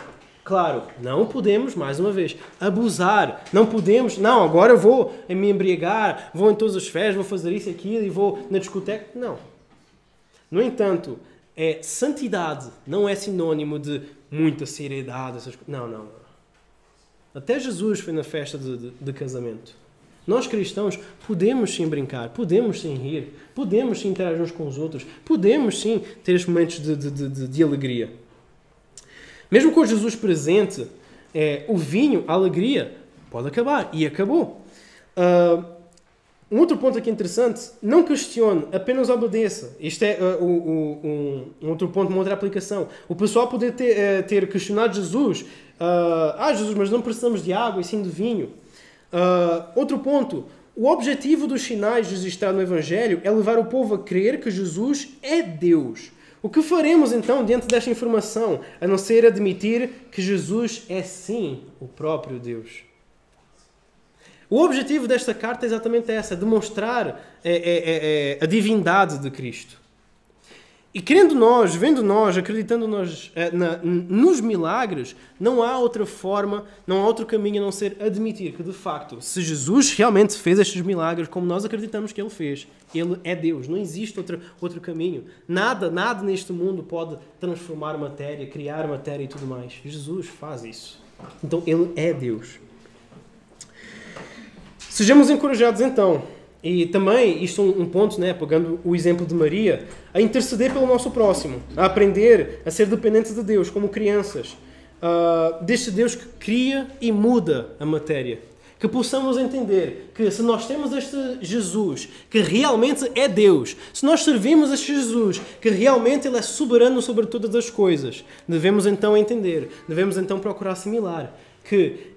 Claro, não podemos, mais uma vez, abusar. Não podemos, agora eu vou me embriagar, vou em todas as festas, vou fazer isso e aquilo e vou na discoteca. Não. No entanto, santidade não é sinónimo de muita seriedade. Essas coisas. Não. Até Jesus foi na festa de casamento. Nós cristãos podemos sim brincar, podemos sim rir, podemos sim interagir uns com os outros, podemos sim ter estes momentos de alegria. Mesmo com Jesus presente, o vinho, a alegria, pode acabar. E acabou. Um outro ponto aqui interessante: não questione, apenas obedeça. Isto é um outro ponto, uma outra aplicação. O pessoal poder ter questionado Jesus: Jesus, mas não precisamos de água e sim de vinho. Outro ponto: o objetivo dos sinais registrados no Evangelho é levar o povo a crer que Jesus é Deus. O que faremos então diante desta informação, a não ser admitir que Jesus é sim o próprio Deus? O objetivo desta carta é exatamente essa: demonstrar a divindade de Cristo. E crendo nós, vendo nós, acreditando nós nos milagres, não há outra forma, não há outro caminho a não ser admitir que, de facto, se Jesus realmente fez estes milagres como nós acreditamos que Ele fez, Ele é Deus. Não existe outro caminho. Nada neste mundo pode transformar matéria, criar matéria e tudo mais. Jesus faz isso. Então, Ele é Deus. Sejamos encorajados então, e também, isto um ponto, pegando o exemplo de Maria, a interceder pelo nosso próximo, a aprender a ser dependentes de Deus, como crianças, deste Deus que cria e muda a matéria. Que possamos entender que se nós temos este Jesus, que realmente é Deus, se nós servimos este Jesus, que realmente Ele é soberano sobre todas as coisas, devemos então entender, devemos então procurar assimilar que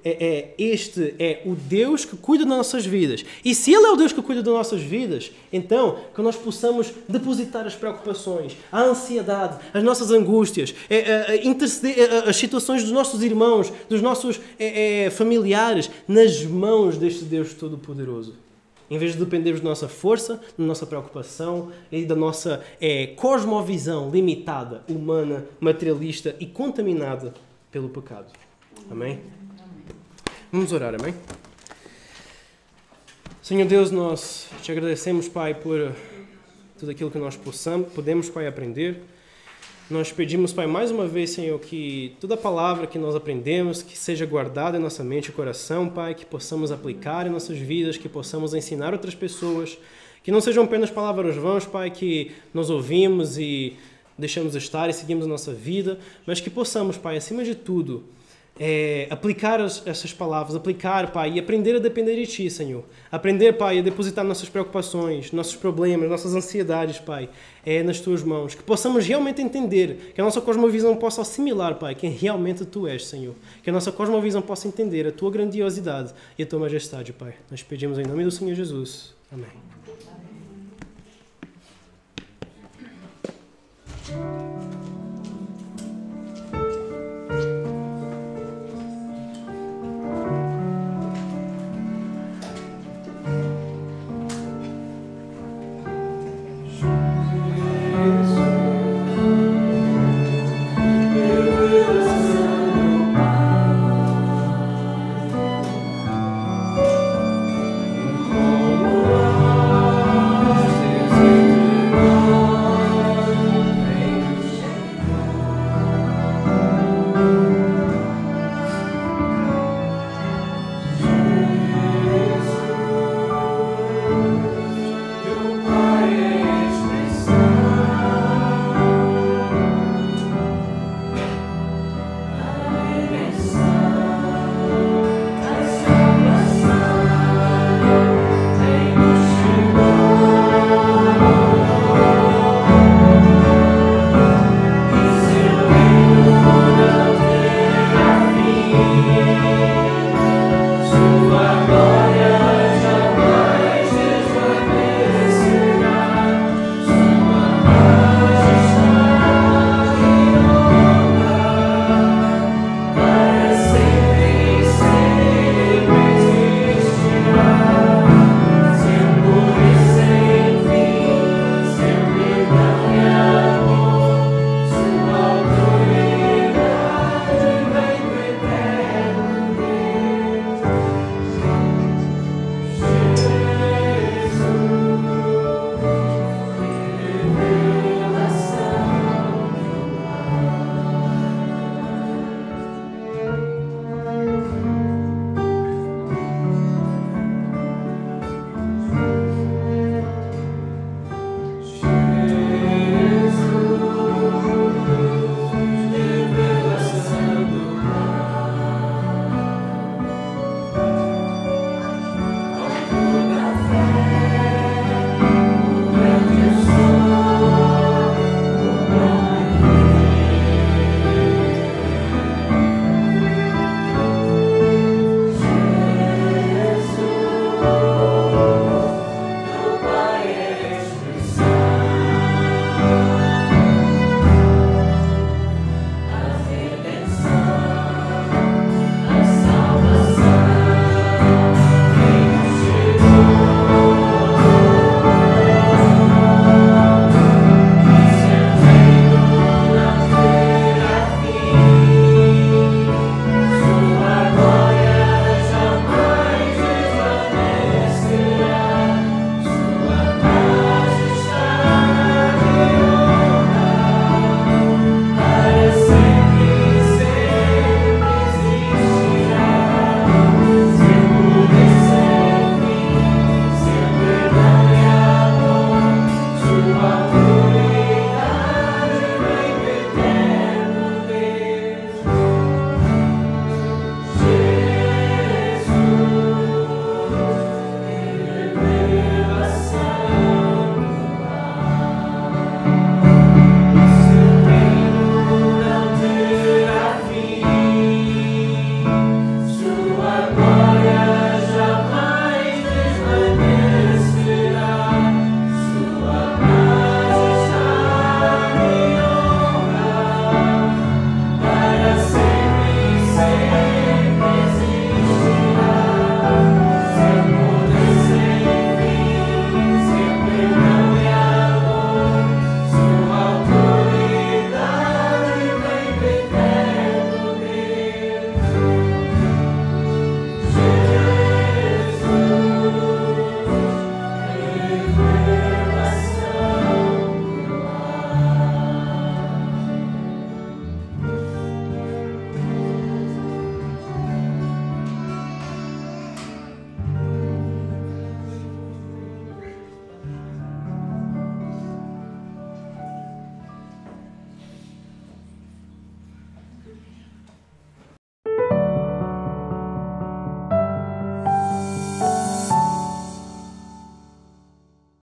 este é o Deus que cuida das nossas vidas. E se Ele é o Deus que cuida das nossas vidas, então que nós possamos depositar as preocupações, a ansiedade, as nossas angústias, interceder as situações dos nossos irmãos, dos nossos familiares, nas mãos deste Deus Todo-Poderoso. Em vez de dependermos da nossa força, da nossa preocupação e da nossa cosmovisão limitada, humana, materialista e contaminada pelo pecado. Amém? Vamos orar, amém? Senhor Deus, nós te agradecemos, Pai, por tudo aquilo que nós podemos, Pai, aprender. Nós pedimos, Pai, mais uma vez, Senhor, que toda palavra que nós aprendemos, que seja guardada em nossa mente e coração, Pai, que possamos aplicar em nossas vidas, que possamos ensinar outras pessoas, que não sejam apenas palavras vãs, Pai, que nós ouvimos e deixamos estar e seguimos a nossa vida, mas que possamos, Pai, acima de tudo, aplicar essas palavras, aplicar, Pai, e aprender a depender de Ti, Senhor. Aprender, Pai, a depositar nossas preocupações, nossos problemas, nossas ansiedades, Pai, nas Tuas mãos. Que possamos realmente entender, que a nossa cosmovisão possa assimilar, Pai, quem realmente Tu és, Senhor. Que a nossa cosmovisão possa entender a Tua grandiosidade e a Tua majestade, Pai. Nós pedimos em nome do Senhor Jesus. Amém.